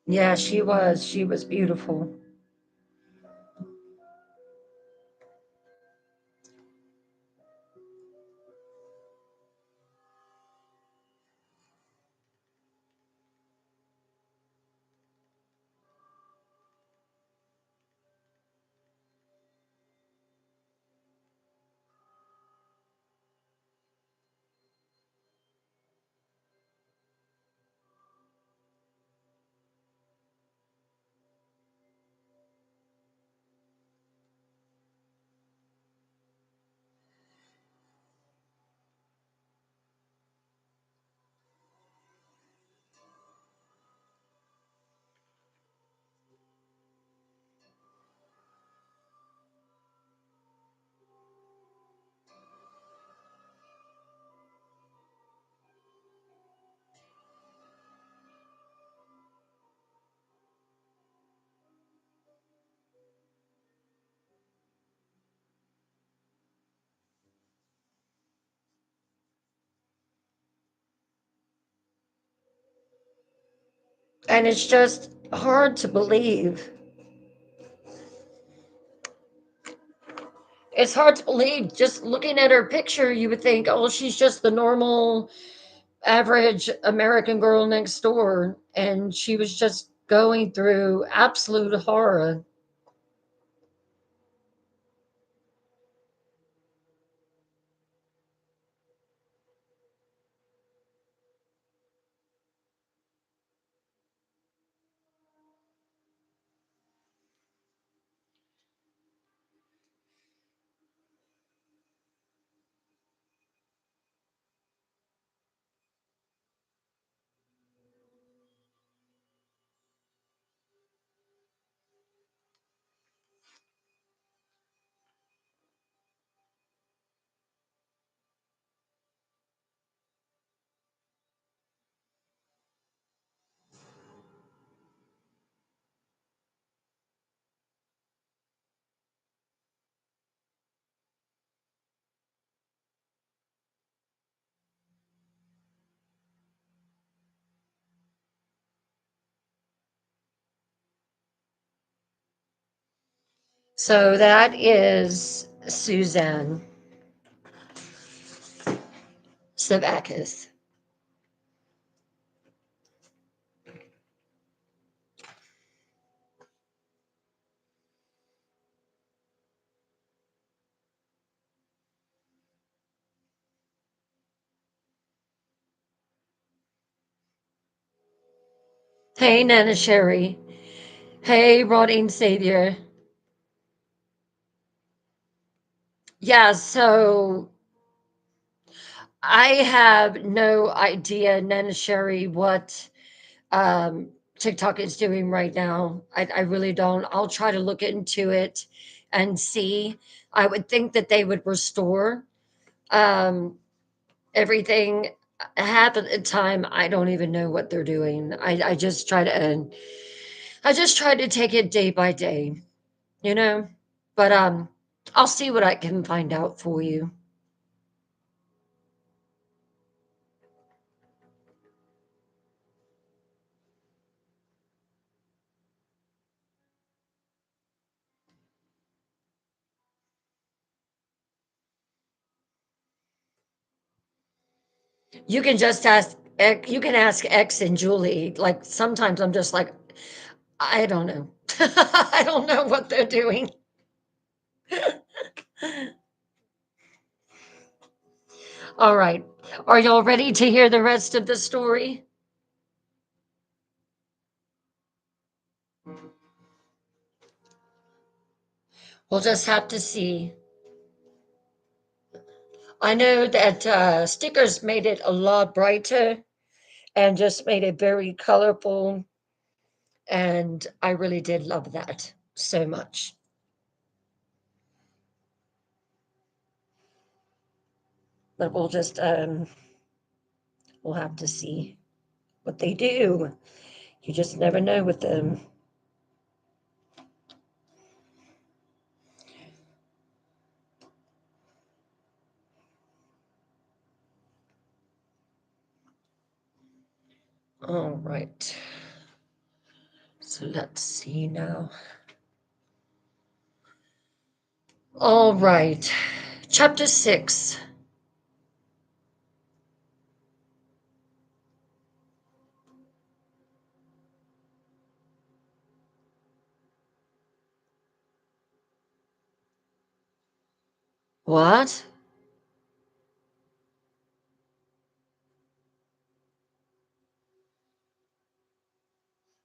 Yeah, she was. She was beautiful. And it's just hard to believe. It's hard to believe just looking at her picture, you would think, oh, she's just the normal, average American girl next door. And she was just going through absolute horror. So that is Suzanne Savakis. Hey, Nana Sherry. Hey, Rodine Savior. Yeah, so I have no idea, Nana Sherry, what um, TikTok is doing right now. I really don't. I'll try to look into it and see. I would think that they would restore um, everything. Half of the time, I don't even know what they're doing. I just try to take it day by day, you know. But I'll see what I can find out for you. You can just ask. You can ask X and Julie. Like sometimes I'm just like, I don't know. I don't know what they're doing. All right. Are y'all ready to hear the rest of the story? We'll just have to see. I know that stickers made it a lot brighter and just made it very colorful. And I really did love that so much. But we'll have to see what they do. You just never know with them. All right. So let's see now. All right. Chapter 6. What?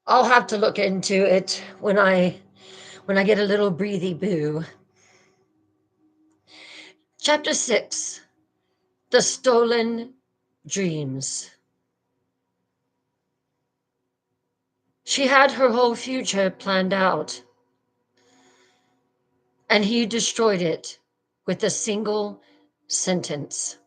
I'll have to look into it when I get a little breathy boo. Chapter 6. The Stolen Dreams. She had her whole future planned out, and he destroyed it with a single sentence.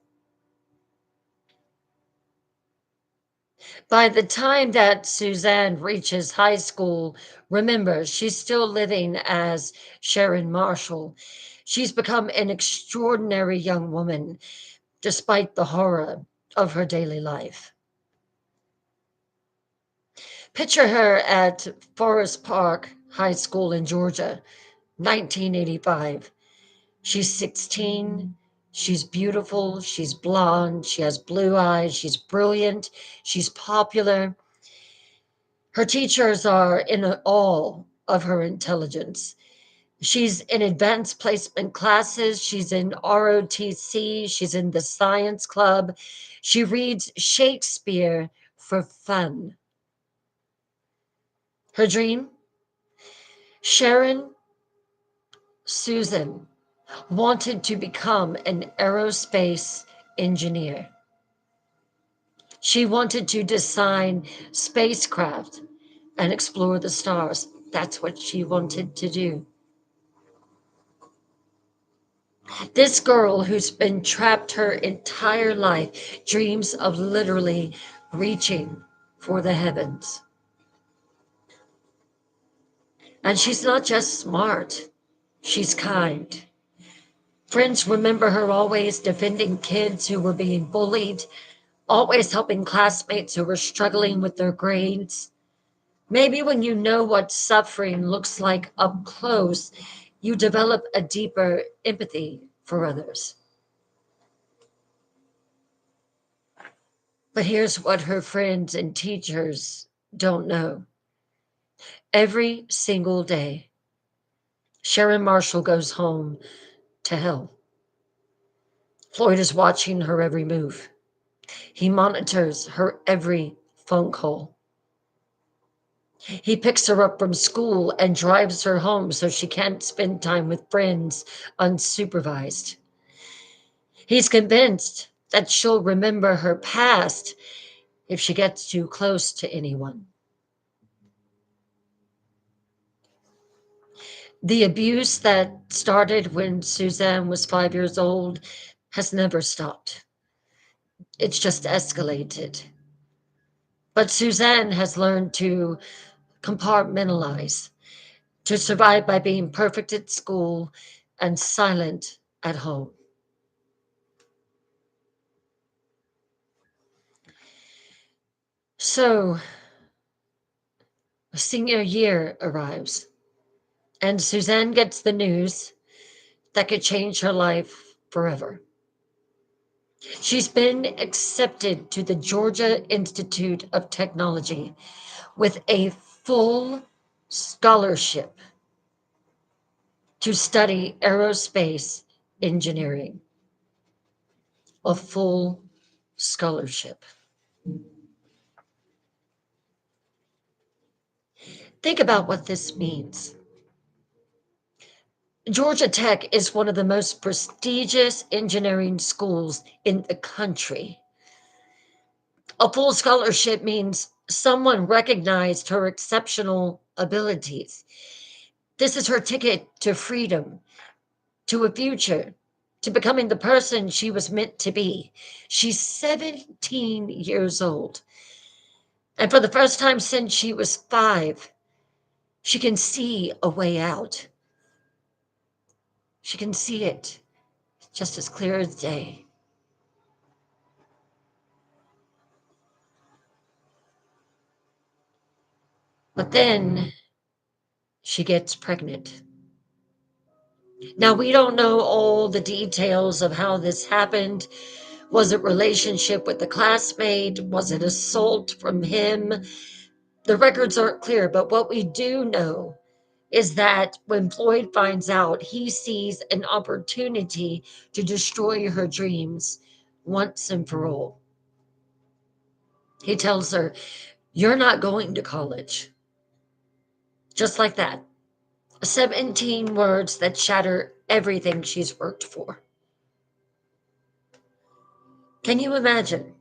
By the time that Suzanne reaches high school, remember, she's still living as Sharon Marshall. She's become an extraordinary young woman despite the horror of her daily life. Picture her at Forest Park High School in Georgia, 1985. She's 16. She's beautiful. She's blonde. She has blue eyes. She's brilliant. She's popular. Her teachers are in awe of her intelligence. She's in advanced placement classes. She's in ROTC. She's in the science club. She reads Shakespeare for fun. Her dream? Sharon Susan wanted to become an aerospace engineer. She wanted to design spacecraft and explore the stars. That's what she wanted to do. This girl who's been trapped her entire life dreams of literally reaching for the heavens. And she's not just smart, she's kind. Friends remember her always defending kids who were being bullied, always helping classmates who were struggling with their grades. Maybe when you know what suffering looks like up close, you develop a deeper empathy for others. But here's what her friends and teachers don't know. Every single day, Sharon Marshall goes home to hell. Floyd is watching her every move. He monitors her every phone call. He picks her up from school and drives her home so she can't spend time with friends unsupervised. He's convinced that she'll remember her past if she gets too close to anyone. The abuse that started when Suzanne was 5 years old has never stopped. It's just escalated. But Suzanne has learned to compartmentalize, to survive by being perfect at school and silent at home. So, senior year arrives, and Suzanne gets the news that could change her life forever. She's been accepted to the Georgia Institute of Technology with a full scholarship to study aerospace engineering. A full scholarship. Think about what this means. Georgia Tech is one of the most prestigious engineering schools in the country. A full scholarship means someone recognized her exceptional abilities. This is her ticket to freedom, to a future, to becoming the person she was meant to be. She's 17 years old. And for the first time since she was 5, she can see a way out. She can see it just as clear as day. But then she gets pregnant. Now, we don't know all the details of how this happened. Was it relationship with the classmate? Was it assault from him? The records aren't clear, but what we do know is that when Floyd finds out, he sees an opportunity to destroy her dreams once and for all. He tells her, "You're not going to college." Just like that. 17 words that shatter everything she's worked for. Can you imagine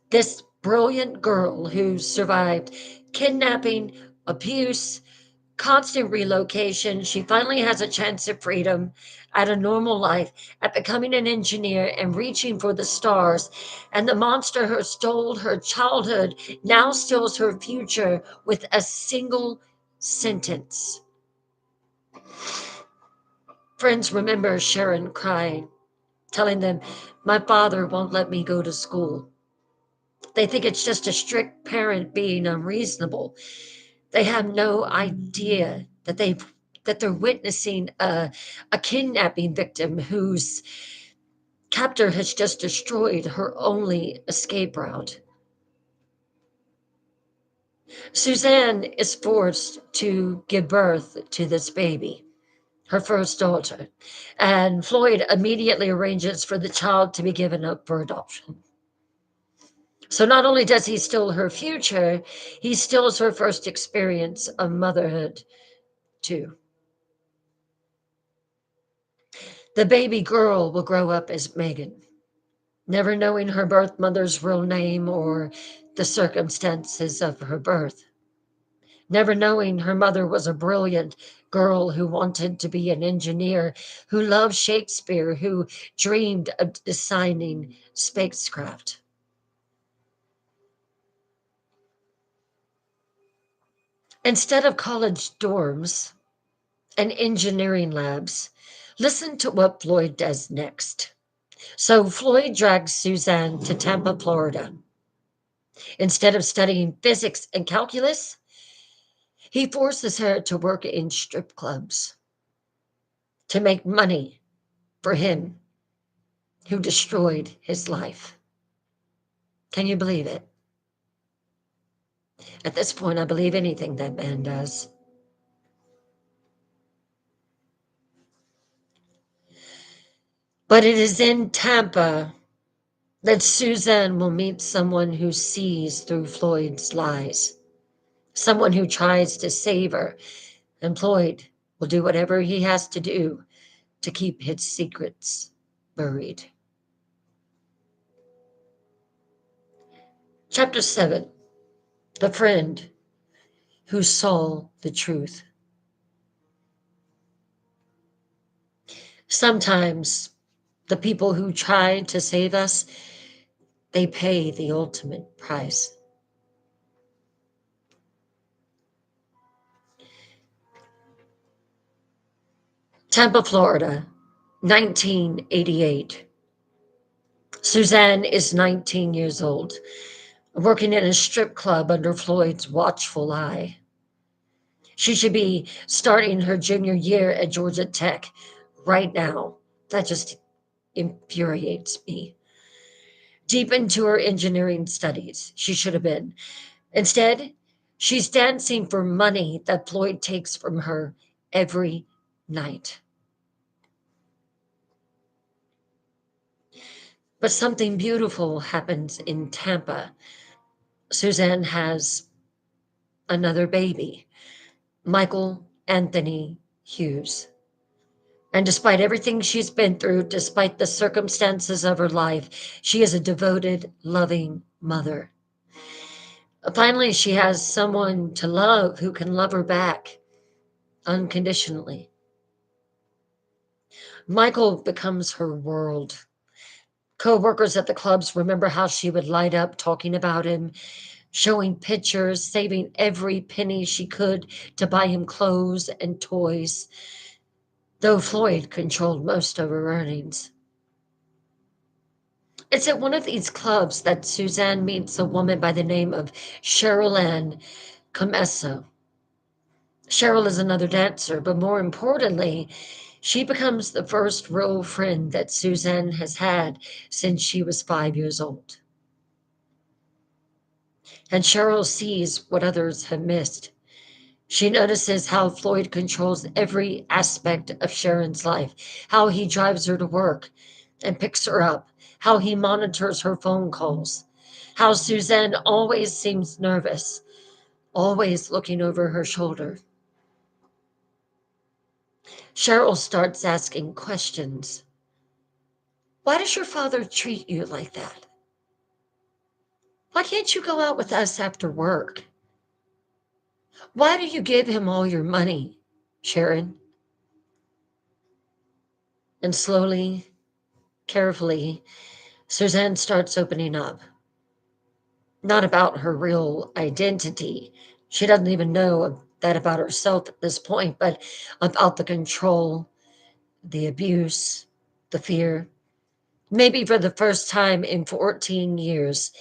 this brilliant girl who survived kidnapping, abuse, constant relocation? She finally has a chance at freedom, at a normal life, at becoming an engineer and reaching for the stars. And the monster who stole her childhood now steals her future with a single sentence. Friends remember Sharon crying, telling them, "My father won't let me go to school." They think it's just a strict parent being unreasonable. They have no idea that they're witnessing a kidnapping victim whose captor has just destroyed her only escape route. Suzanne is forced to give birth to this baby, her first daughter, and Floyd immediately arranges for the child to be given up for adoption. So not only does he steal her future, he steals her first experience of motherhood too. The baby girl will grow up as Megan, never knowing her birth mother's real name or the circumstances of her birth, never knowing her mother was a brilliant girl who wanted to be an engineer, who loved Shakespeare, who dreamed of designing spacecraft. Instead of college dorms and engineering labs, listen to what Floyd does next. So Floyd drags Suzanne to Tampa, Florida. Instead of studying physics and calculus, he forces her to work in strip clubs to make money for him who destroyed his life. Can you believe it? At this point, I believe anything that man does. But it is in Tampa that Suzanne will meet someone who sees through Floyd's lies, someone who tries to save her, and Floyd will do whatever he has to do to keep his secrets buried. Chapter 7: The Friend Who Saw the Truth. Sometimes the people who try to save us, they pay the ultimate price. Tampa, Florida, 1988. Suzanne is 19 years old, working in a strip club under Floyd's watchful eye. She should be starting her junior year at Georgia Tech right now. That just infuriates me. Deep into her engineering studies, she should have been. Instead, she's dancing for money that Floyd takes from her every night. But something beautiful happens in Tampa. Suzanne has another baby, Michael Anthony Hughes. And despite everything she's been through, despite the circumstances of her life, she is a devoted, loving mother. Finally, she has someone to love who can love her back unconditionally. Michael becomes her world. Co-workers at the clubs remember how she would light up talking about him, showing pictures, saving every penny she could to buy him clothes and toys, though Floyd controlled most of her earnings. It's at one of these clubs that Suzanne meets a woman by the name of Cheryl Ann Comesso. Cheryl is another dancer, but more importantly, she becomes the first real friend that Suzanne has had since she was 5 years old. And Cheryl sees what others have missed. She notices how Floyd controls every aspect of Sharon's life, how he drives her to work and picks her up, how he monitors her phone calls, how Suzanne always seems nervous, always looking over her shoulder. Cheryl starts asking questions. Why does your father treat you like that? Why can't you go out with us after work? Why do you give him all your money, Sharon? And slowly, carefully, Suzanne starts opening up. Not about her real identity. She doesn't even know that about herself at this point, but about the control, the abuse, the fear. Maybe for the first time in 14 years,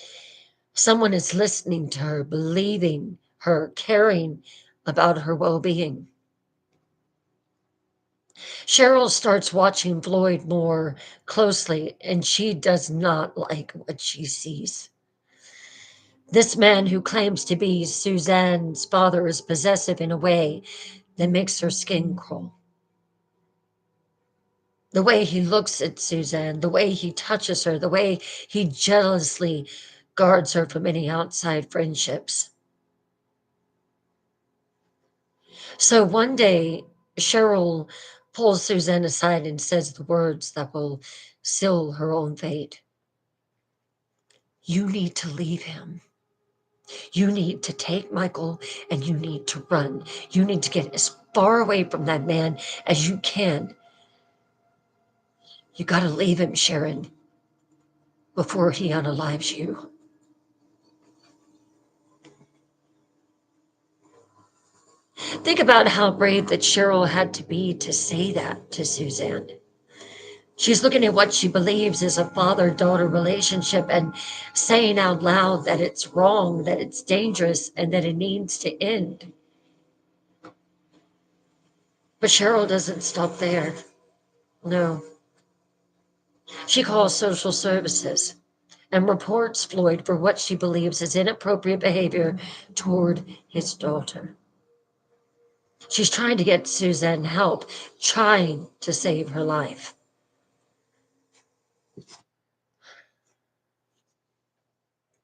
someone is listening to her, believing her, caring about her well being. Cheryl starts watching Floyd more closely, and she does not like what she sees. This man who claims to be Suzanne's father is possessive in a way that makes her skin crawl. The way he looks at Suzanne, the way he touches her, the way he jealously guards her from any outside friendships. So one day, Cheryl pulls Suzanne aside and says the words that will seal her own fate. You need to leave him. You need to take Michael and you need to run. You need to get as far away from that man as you can. You got to leave him, Sharon, before he unalives you. Think about how brave that Cheryl had to be to say that to Suzanne. She's looking at what she believes is a father daughter relationship and saying out loud that it's wrong, that it's dangerous, and that it needs to end. But Cheryl doesn't stop there. No. She calls social services and reports Floyd for what she believes is inappropriate behavior toward his daughter. She's trying to get Suzanne help, trying to save her life.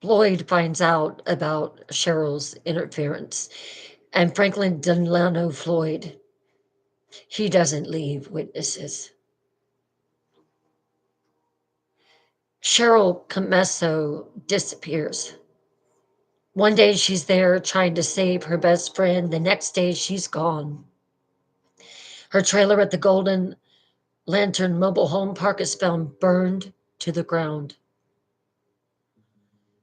Floyd finds out about Cheryl's interference, and Franklin Delano Floyd, he doesn't leave witnesses. Cheryl Camesso disappears. One day she's there trying to save her best friend. The next day she's gone. Her trailer at the Golden Lantern Mobile Home Park is found burned to the ground.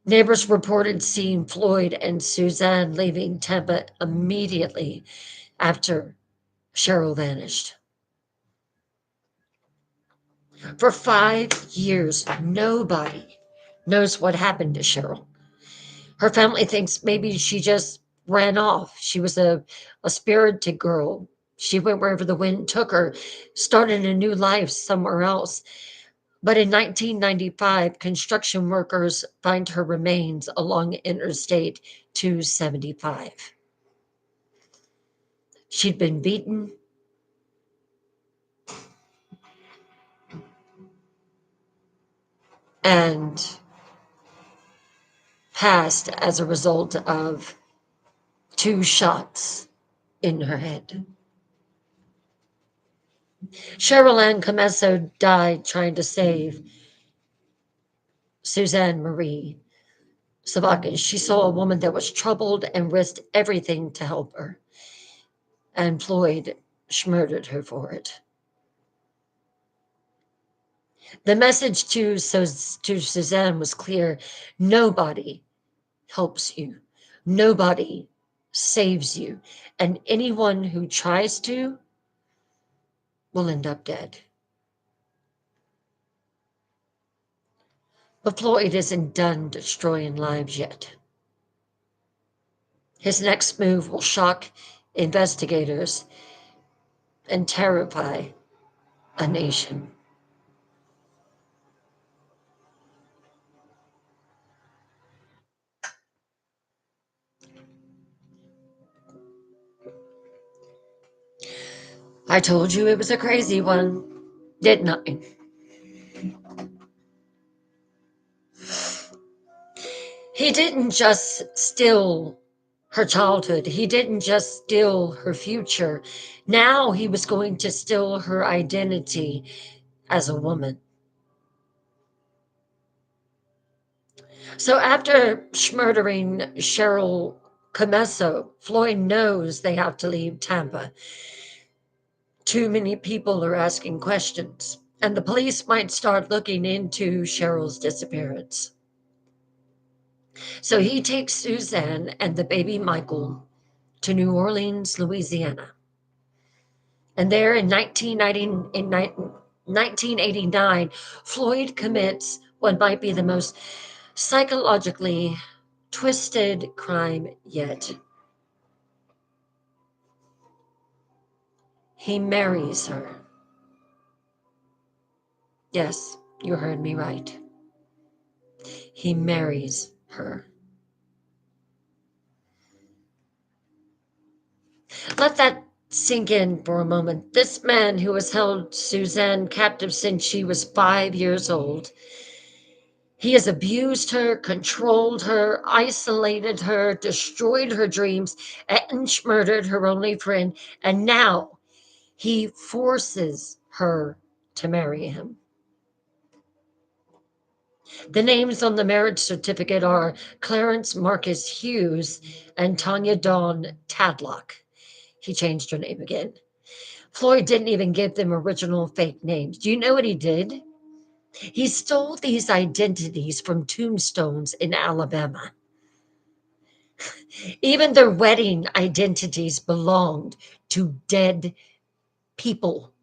Neighbors reported seeing Floyd and Suzanne leaving Tampa immediately after Cheryl vanished. For 5 years, nobody knows what happened to Cheryl. Her family thinks maybe she just ran off. She was a spirited girl. She went wherever the wind took her, started a new life somewhere else. But in 1995, construction workers find her remains along Interstate 275. She'd been beaten, and passed as a result of 2 shots in her head. Cheryl Ann Camesso died trying to save Suzanne Marie Savakis. She saw a woman that was troubled and risked everything to help her. And Floyd murdered her for it. The message to Suzanne was clear. Nobody helps you. Nobody saves you. And anyone who tries to will end up dead. But Floyd isn't done destroying lives yet. His next move will shock investigators and terrify a nation. I told you it was a crazy one, didn't I? He didn't just steal her childhood, he didn't just steal her future. Now he was going to steal her identity as a woman. So after murdering Cheryl Comesso, Floyd knows they have to leave Tampa. Too many people are asking questions, and the police might start looking into Cheryl's disappearance. So he takes Suzanne and the baby Michael to New Orleans, Louisiana. And there in 1989, Floyd commits what might be the most psychologically twisted crime yet. He marries her. Yes, you heard me right. He marries her. Let that sink in for a moment. This man who has held Suzanne captive since she was 5 years old, he has abused her, controlled her, isolated her, destroyed her dreams, and murdered her only friend. And now he forces her to marry him. The names on the marriage certificate are Clarence Marcus Hughes and Tanya Dawn Tadlock. He changed her name again. Floyd didn't even give them original fake names. Do you know what he did? He stole these identities from tombstones in Alabama. Even their wedding identities belonged to dead people.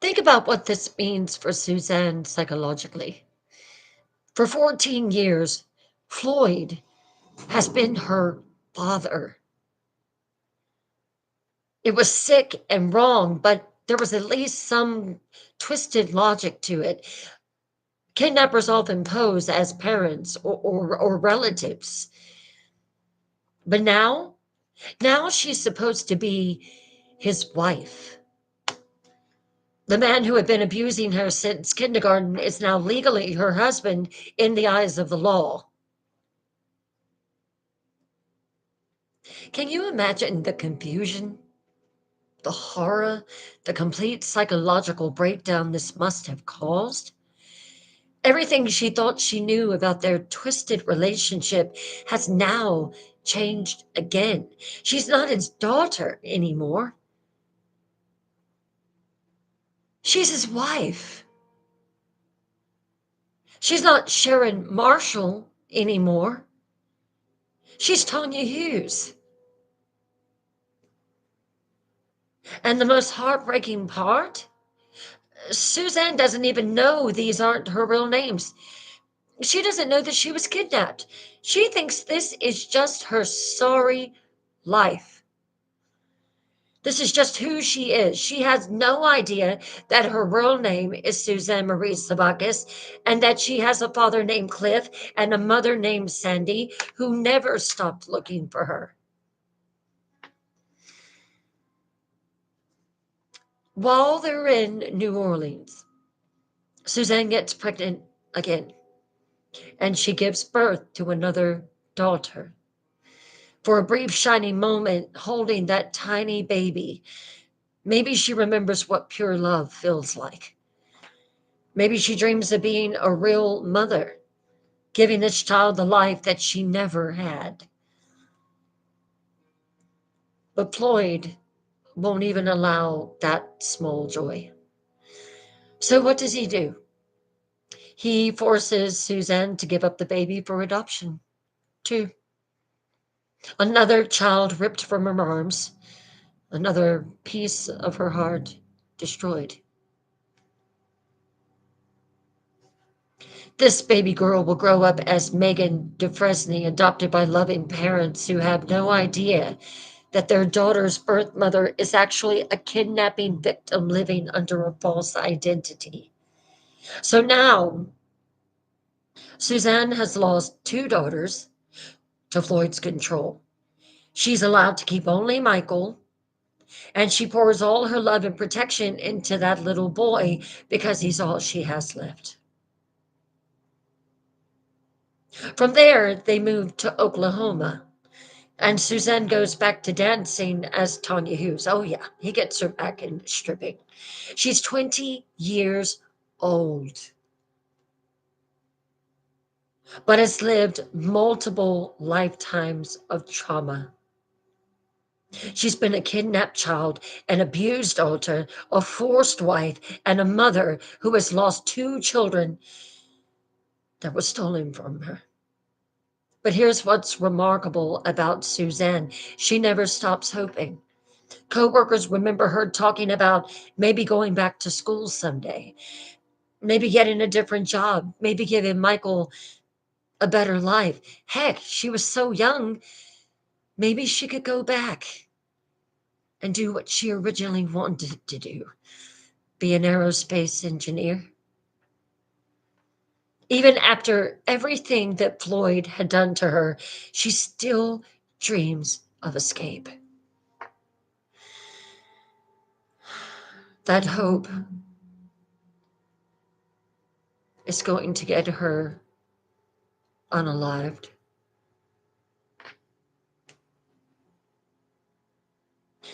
Think about what this means for Suzanne psychologically. For 14 years, Floyd has been her father. It was sick and wrong, but there was at least some twisted logic to it. Kidnappers often pose as parents or relatives. But now she's supposed to be his wife. The man who had been abusing her since kindergarten is now legally her husband in the eyes of the law. Can you imagine the confusion, the horror, the complete psychological breakdown this must have caused? Everything she thought she knew about their twisted relationship has now changed again. She's not his daughter anymore. She's his wife. She's not Sharon Marshall anymore. She's Tanya Hughes. And the most heartbreaking part? Suzanne doesn't even know these aren't her real names. She doesn't know that she was kidnapped. She thinks this is just her sorry life. This is just who she is. She has no idea that her real name is Suzanne Marie Sabakis and that she has a father named Cliff and a mother named Sandy who never stopped looking for her. While they're in New Orleans, Suzanne gets pregnant again and she gives birth to another daughter. For a brief, shining moment, holding that tiny baby, maybe she remembers what pure love feels like. Maybe she dreams of being a real mother, giving this child the life that she never had. But Floyd won't even allow that small joy. So what does he do? He forces Suzanne to give up the baby for adoption, too. Another child ripped from her arms, another piece of her heart destroyed. This baby girl will grow up as Megan Dufresne, adopted by loving parents who have no idea that their daughter's birth mother is actually a kidnapping victim living under a false identity. So now, Suzanne has lost two daughters to Floyd's control. She's allowed to keep only Michael, and she pours all her love and protection into that little boy because he's all she has left. From there, they move to Oklahoma, and Suzanne goes back to dancing as Tanya Hughes. Oh, yeah, he gets her back in stripping. She's 20 years old, but has lived multiple lifetimes of trauma. She's been a kidnapped child, an abused daughter, a forced wife, and a mother who has lost two children that were stolen from her. But here's what's remarkable about Suzanne. She never stops hoping. Coworkers remember her talking about maybe going back to school someday, maybe getting a different job, maybe giving Michael a better life. Heck, she was so young, maybe she could go back and do what she originally wanted to do, be an aerospace engineer. Even after everything that Floyd had done to her, she still dreams of escape. That hope is going to get her unalived.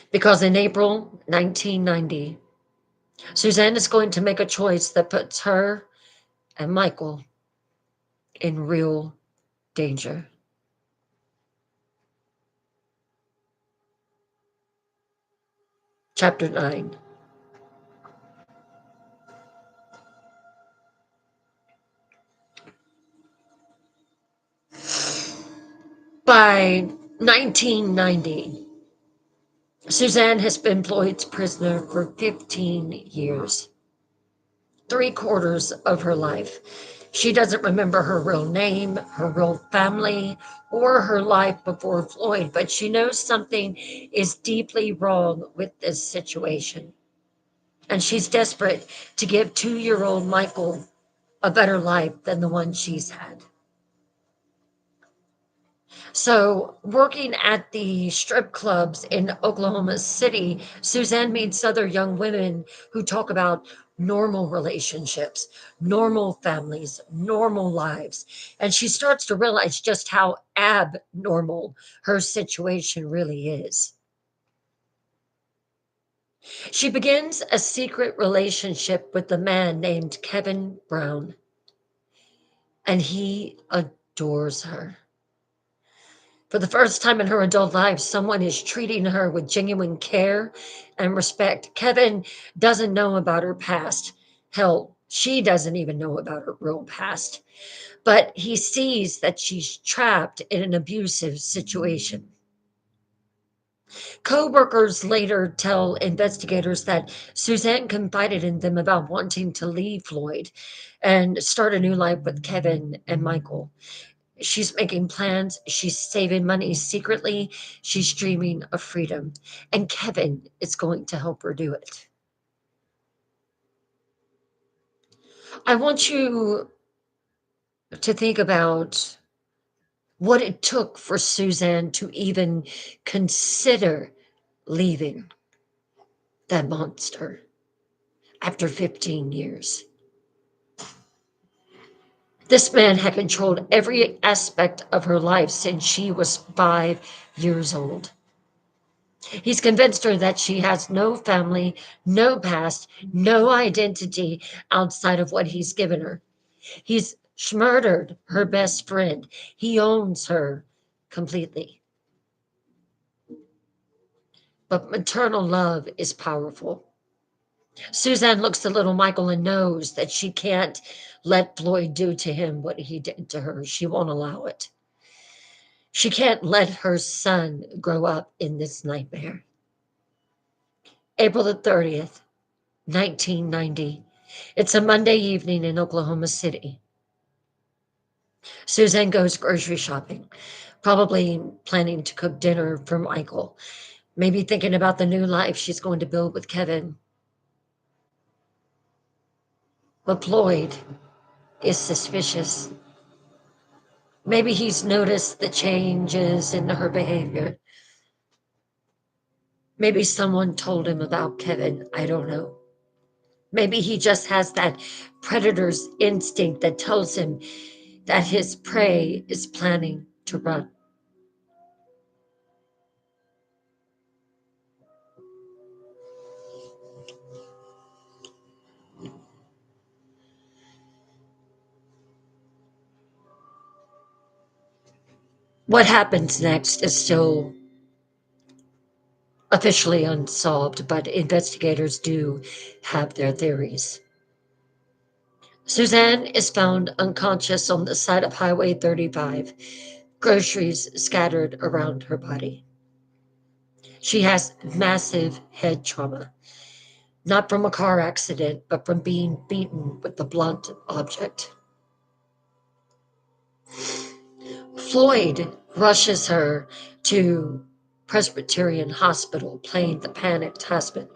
Because in April 1990, Suzanne is going to make a choice that puts her and Michael in real danger. Chapter 9. By 1990, Suzanne has been Floyd's prisoner for 15 years, three-quarters of her life. She doesn't remember her real name, her real family, or her life before Floyd, but she knows something is deeply wrong with this situation. And she's desperate to give 2-year-old Michael a better life than the one she's had. So, working at the strip clubs in Oklahoma City, Suzanne meets other young women who talk about normal relationships, normal families, normal lives. And she starts to realize just how abnormal her situation really is. She begins a secret relationship with a man named Kevin Brown, and he adores her. For the first time in her adult life, someone is treating her with genuine care and respect. Kevin doesn't know about her past. Hell, she doesn't even know about her real past. But he sees that she's trapped in an abusive situation. Co-workers later tell investigators that Suzanne confided in them about wanting to leave Floyd and start a new life with Kevin and Michael. She's making plans. She's saving money secretly. She's dreaming of freedom. And Kevin is going to help her do it. I want you to think about what it took for Suzanne to even consider leaving that monster after 15 years. This man had controlled every aspect of her life since she was 5 years old. He's convinced her that she has no family, no past, no identity outside of what he's given her. He's murdered her best friend. He owns her completely. But maternal love is powerful. Suzanne looks at little Michael and knows that she can't let Floyd do to him what he did to her. She won't allow it. She can't let her son grow up in this nightmare. April the 30th, 1990. It's a Monday evening in Oklahoma City. Suzanne goes grocery shopping, probably planning to cook dinner for Michael, maybe thinking about the new life she's going to build with Kevin. But Floyd is suspicious. Maybe he's noticed the changes in her behavior. Maybe someone told him about Kevin. I don't know. Maybe he just has that predator's instinct that tells him that his prey is planning to run. What happens next is still officially unsolved, but investigators do have their theories. Suzanne is found unconscious on the side of Highway 35, groceries scattered around her body. She has massive head trauma, not from a car accident, but from being beaten with a blunt object. Floyd rushes her to Presbyterian Hospital, playing the panicked husband.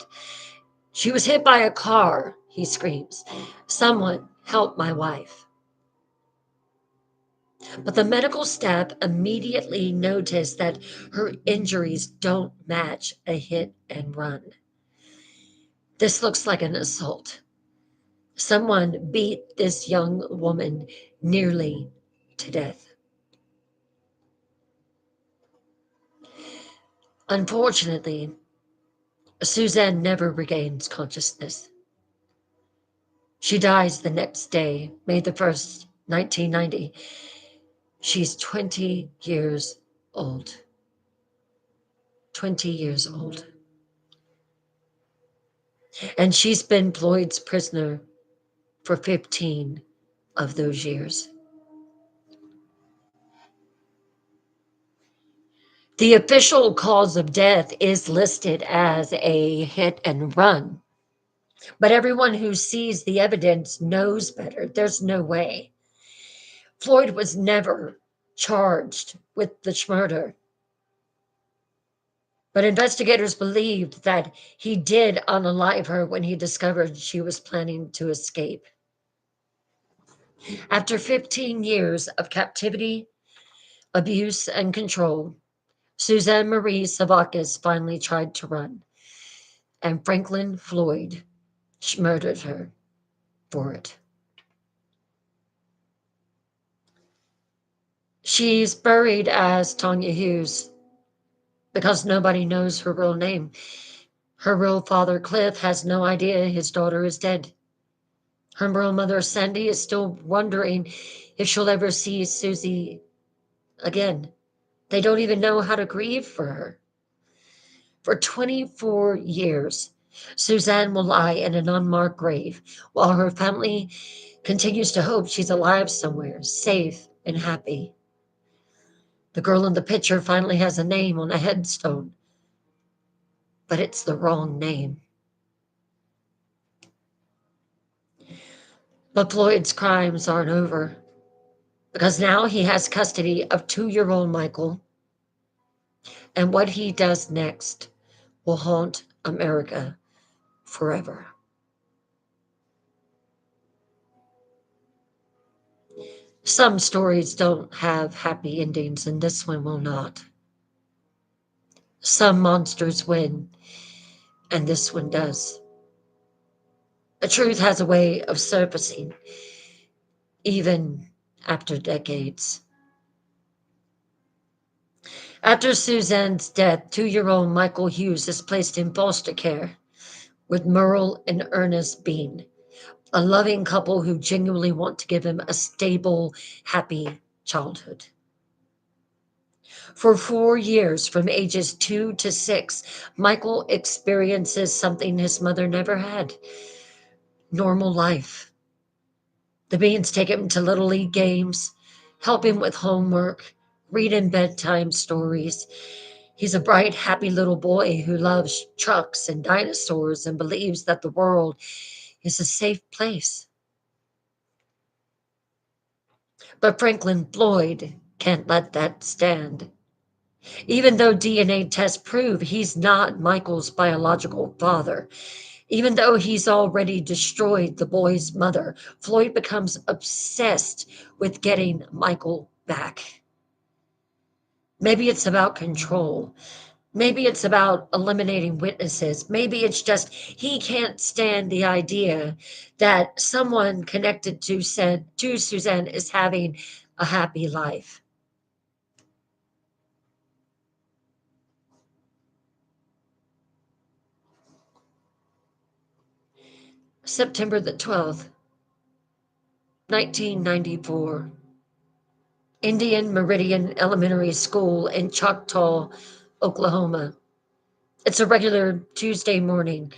She was hit by a car, he screams. Someone help my wife. But the medical staff immediately notice that her injuries don't match a hit and run. This looks like an assault. Someone beat this young woman nearly to death. Unfortunately, Suzanne never regains consciousness. She dies the next day, May the 1st, 1990. She's 20 years old. 20 years old. And she's been Floyd's prisoner for 15 of those years. The official cause of death is listed as a hit and run, but everyone who sees the evidence knows better. There's no way. Floyd was never charged with the murder, but investigators believed that he did unalive her when he discovered she was planning to escape. After 15 years of captivity, abuse, and control, Suzanne Marie Savakis finally tried to run, and Franklin Floyd murdered her for it. She's buried as Tanya Hughes because nobody knows her real name. Her real father, Cliff, has no idea his daughter is dead. Her real mother, Sandy, is still wondering if she'll ever see Susie again. They don't even know how to grieve for her. For 24 years, Suzanne will lie in an unmarked grave while her family continues to hope she's alive somewhere, safe and happy. The girl in the picture finally has a name on a headstone, but it's the wrong name. But Floyd's crimes aren't over because now he has custody of 2-year-old Michael, and what he does next will haunt America forever. Some stories don't have happy endings, and this one will not. Some monsters win, and this one does. The truth has a way of surfacing, even after decades. After Suzanne's death, 2-year-old Michael Hughes is placed in foster care with Merle and Ernest Bean, a loving couple who genuinely want to give him a stable, happy childhood. For 4 years, from ages 2 to 6, Michael experiences something his mother never had: normal life. The Beans take him to Little League games, help him with homework, read him bedtime stories. He's a bright, happy little boy who loves trucks and dinosaurs and believes that the world is a safe place. But Franklin Floyd can't let that stand. Even though DNA tests prove he's not Michael's biological father, even though he's already destroyed the boy's mother, Floyd becomes obsessed with getting Michael back. Maybe it's about control. Maybe it's about eliminating witnesses. Maybe it's just he can't stand the idea that someone connected to Suzanne is having a happy life. September the 12th, 1994. Indian Meridian Elementary School in Choctaw, Oklahoma. It's a regular Tuesday morning.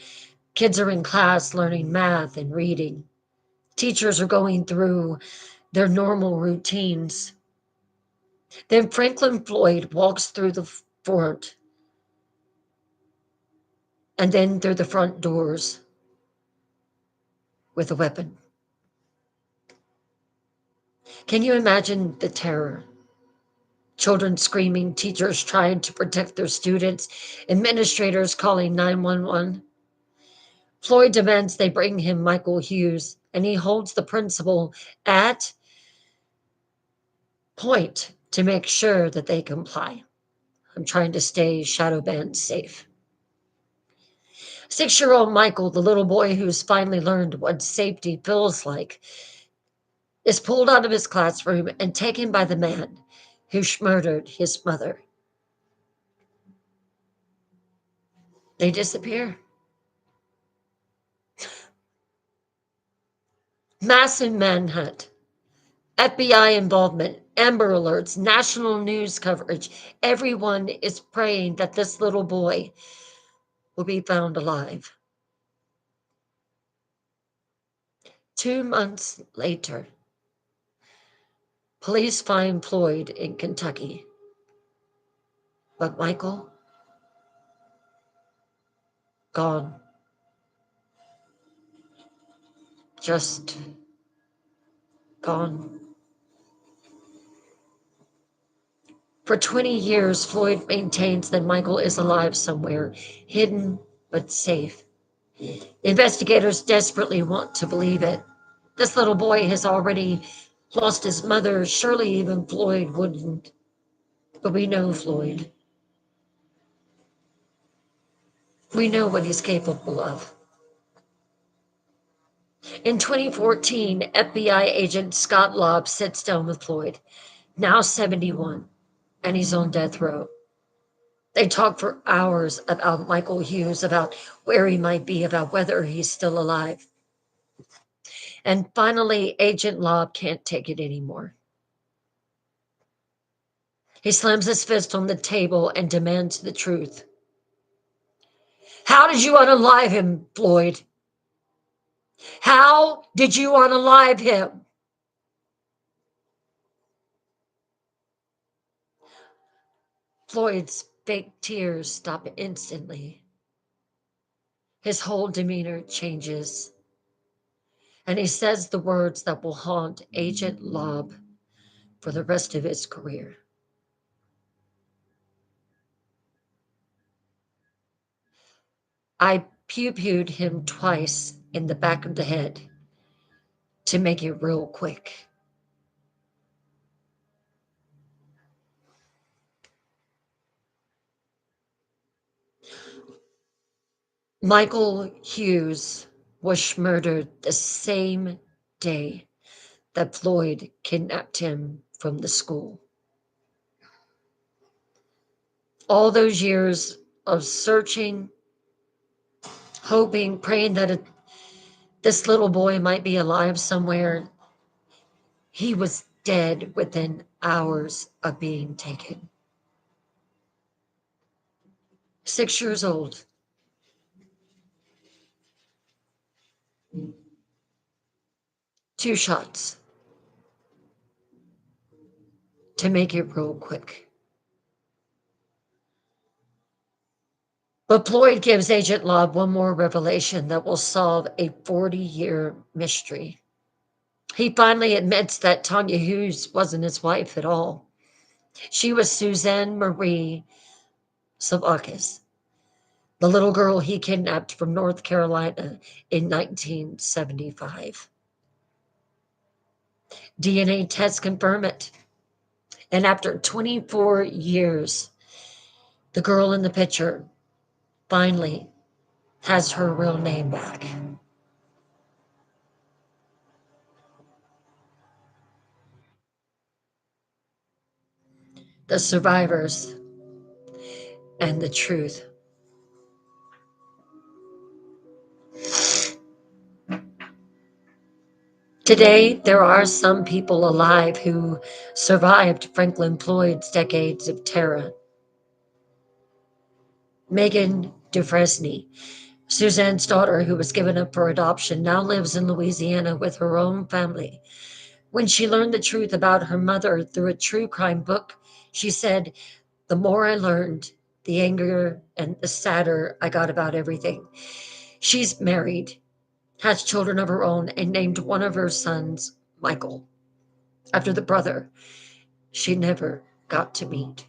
Kids are in class learning math and reading. Teachers are going through their normal routines. Then Franklin Floyd walks through the front and then through the front doors with a weapon. Can you imagine the terror? Children screaming, teachers trying to protect their students, administrators calling 911. Floyd demands they bring him Michael Hughes, and he holds the principal at point to make sure that they comply. I'm trying to stay shadow banned safe. 6-year-old Michael, the little boy who's finally learned what safety feels like, is pulled out of his classroom and taken by the man who murdered his mother. They disappear. Massive manhunt, FBI involvement, Amber Alerts, national news coverage. Everyone is praying that this little boy will be found alive. 2 months later, police find Floyd in Kentucky. But Michael, gone. Just gone. For 20 years, Floyd maintains that Michael is alive somewhere, hidden but safe. Investigators desperately want to believe it. This little boy has already lost his mother. Surely even Floyd wouldn't. But we know Floyd. We know what he's capable of. In 2014, FBI agent Scott Lobb sits down with Floyd, now 71, and he's on death row. They talk for hours about Michael Hughes, about where he might be, about whether he's still alive. And finally, Agent Lobb can't take it anymore. He slams his fist on the table and demands the truth. How did you unalive him, Floyd? How did you unalive him? Floyd's fake tears stop instantly. His whole demeanor changes, and he says the words that will haunt Agent Lobb for the rest of his career. I pew-pewed him twice in the back of the head to make it real quick. Michael Hughes was murdered the same day that Floyd kidnapped him from the school. All those years of searching, hoping, praying that this little boy might be alive somewhere, he was dead within hours of being taken. 6 years old. Two shots to make it real quick. But Floyd gives Agent Lobb one more revelation that will solve a 40-year mystery. He finally admits that Tanya Hughes wasn't his wife at all. She was Suzanne Marie Savakis, the little girl he kidnapped from North Carolina in 1975. DNA tests confirm it. And after 24 years, the girl in the picture finally has her real name back. The survivors and the truth. Today, there are some people alive who survived Franklin Floyd's decades of terror. Megan Dufresne, Suzanne's daughter, who was given up for adoption, now lives in Louisiana with her own family. When she learned the truth about her mother through a true crime book, she said, "The more I learned, the angrier and the sadder I got about everything." She's married, has children of her own, and named one of her sons Michael, after the brother she never got to meet.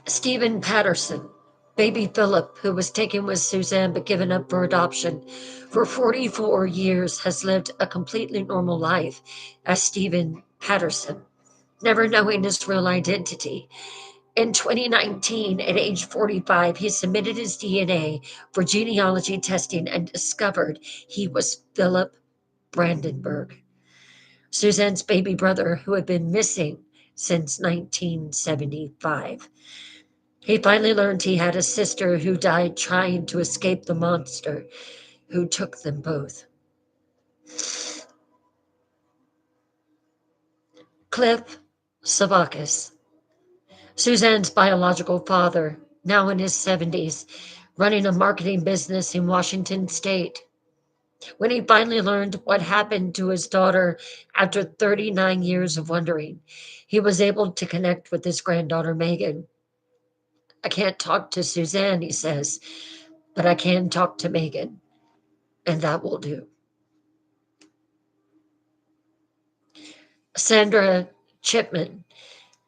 Stephen Patterson, baby Philip, who was taken with Suzanne but given up for adoption, for 44 years has lived a completely normal life as Stephen Patterson, never knowing his real identity. In 2019, at age 45, he submitted his DNA for genealogy testing and discovered he was Philip Brandenburg, Suzanne's baby brother who had been missing since 1975. He finally learned he had a sister who died trying to escape the monster who took them both. Cliff Savakis, Suzanne's biological father, now in his 70s, running a marketing business in Washington state. When he finally learned what happened to his daughter after 39 years of wondering, he was able to connect with his granddaughter, Megan. "I can't talk to Suzanne," he says, "but I can talk to Megan, and that will do." Sandra Chipman,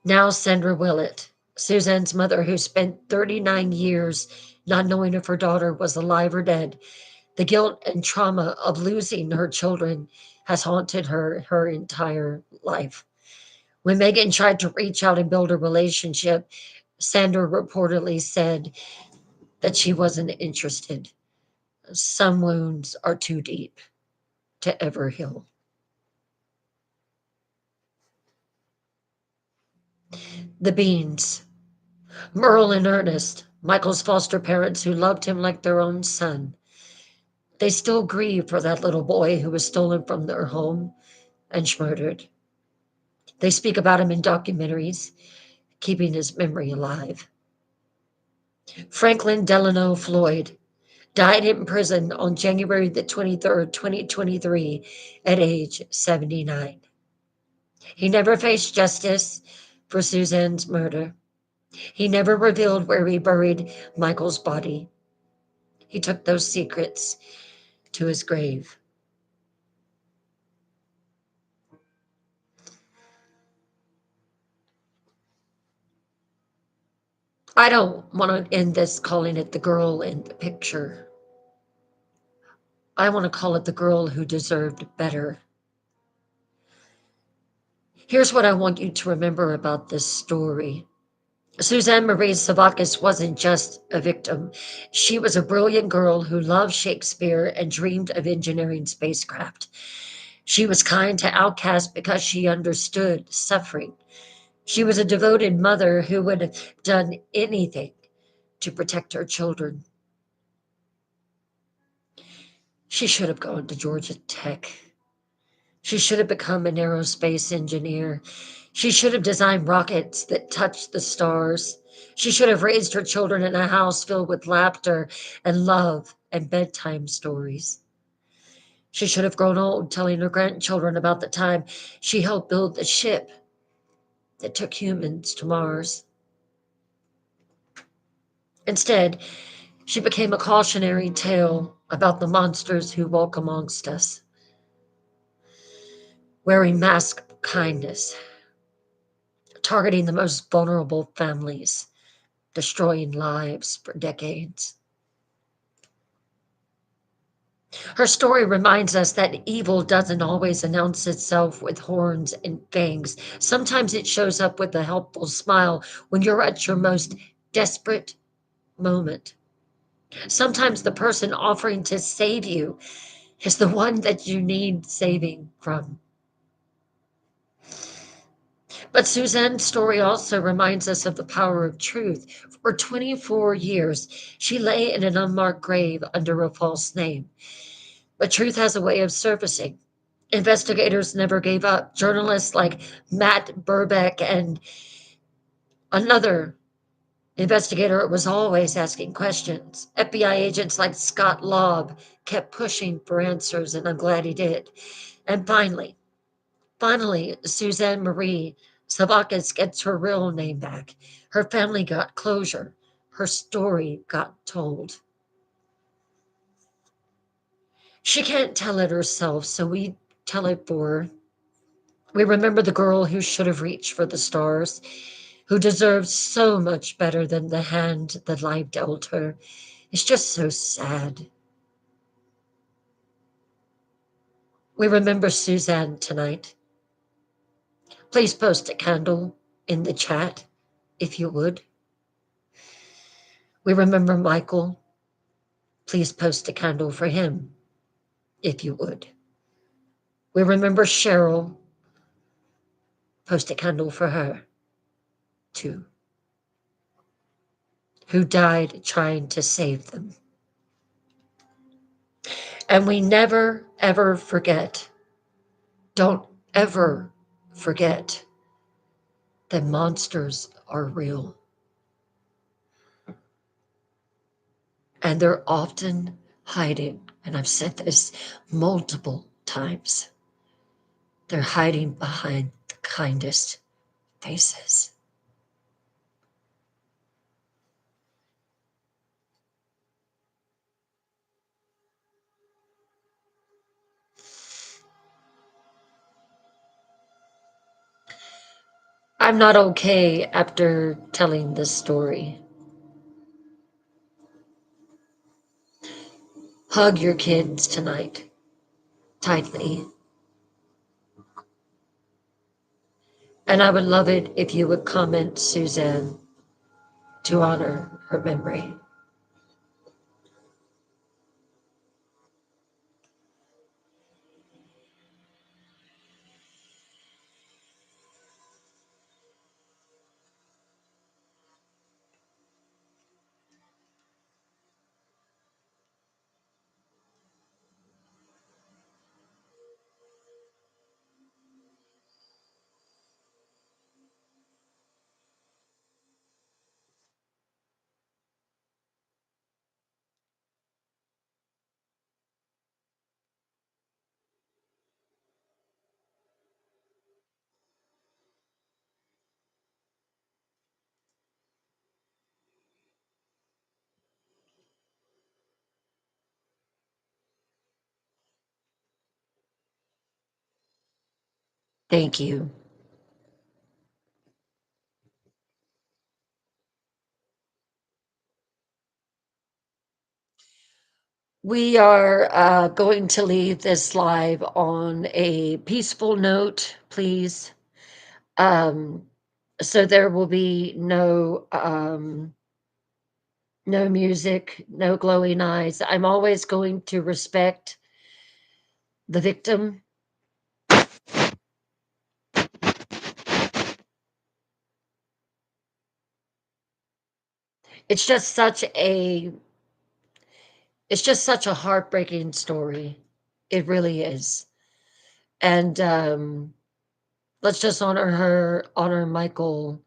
now Sandra Willett, Suzanne's mother, who spent 39 years not knowing if her daughter was alive or dead. The guilt and trauma of losing her children has haunted her entire life. When Megan tried to reach out and build a relationship, Sandra reportedly said that she wasn't interested. Some wounds are too deep to ever heal. The Beans. Merle and Ernest, Michael's foster parents who loved him like their own son. They still grieve for that little boy who was stolen from their home and murdered. They speak about him in documentaries, keeping his memory alive. Franklin Delano Floyd died in prison on January the 23rd, 2023, at age 79. He never faced justice for Suzanne's murder. He never revealed where he buried Michael's body. He took those secrets to his grave. I don't want to end this calling it the girl in the picture. I want to call it the girl who deserved better. Here's what I want you to remember about this story. Suzanne Marie Savakis wasn't just a victim. She was a brilliant girl who loved Shakespeare and dreamed of engineering spacecraft. She was kind to outcasts because she understood suffering. She was a devoted mother who would have done anything to protect her children. She should have gone to Georgia Tech. She should have become an aerospace engineer. She should have designed rockets that touched the stars. She should have raised her children in a house filled with laughter and love and bedtime stories. She should have grown old telling her grandchildren about the time she helped build the ship that took humans to Mars. Instead, she became a cautionary tale about the monsters who walk amongst us, wearing masks of kindness, targeting the most vulnerable families, destroying lives for decades. Her story reminds us that evil doesn't always announce itself with horns and fangs. Sometimes it shows up with a helpful smile when you're at your most desperate moment. Sometimes the person offering to save you is the one that you need saving from. But Suzanne's story also reminds us of the power of truth. For 24 years, she lay in an unmarked grave under a false name. But truth has a way of surfacing. Investigators never gave up. Journalists like Matt Burbeck and another investigator was always asking questions. FBI agents like Scott Lobb kept pushing for answers, and I'm glad he did. And finally, Suzanne Marie Savakis gets her real name back. Her family got closure. Her story got told. She can't tell it herself, so we tell it for her. We remember the girl who should have reached for the stars, who deserved so much better than the hand that life dealt her. It's just so sad. We remember Suzanne tonight. Please post a candle in the chat if you would. We remember Michael. Please post a candle for him if you would. We remember Cheryl. Post a candle for her too, who died trying to save them. And we never, ever forget, don't ever forget that monsters are real. And they're often hiding, and I've said this multiple times, they're hiding behind the kindest faces. I'm not okay after telling this story. Hug your kids tonight tightly. And I would love it if you would comment Suzanne to honor her memory. Thank you. We are going to leave this live on a peaceful note, please. Um, so there will be no music, no glowing eyes. I'm always going to respect the victim. It's just such a it's just such a heartbreaking story. It really is. And let's just honor her, honor Michael,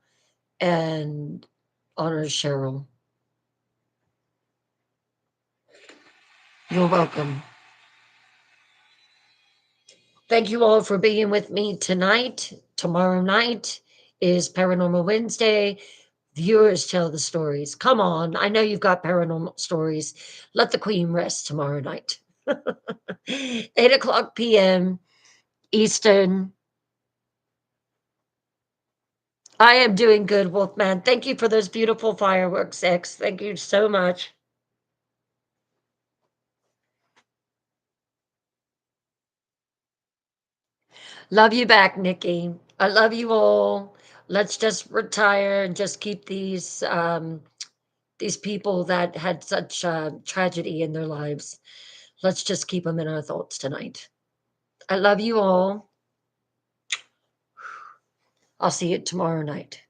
and honor Cheryl. You're welcome. Thank you all for being with me tonight. Tomorrow night is Paranormal Wednesday. viewers tell the stories. Come on, I know you've got paranormal stories. Let the queen rest tomorrow night. 8 o'clock p.m. Eastern. I am doing good, Wolfman. Thank you for those beautiful fireworks, X. Thank you so much. Love you back, Nikki. I love you all. Let's just retire and just keep these people that had such tragedy in their lives. Let's just keep them in our thoughts tonight. I love you all. I'll see you tomorrow night.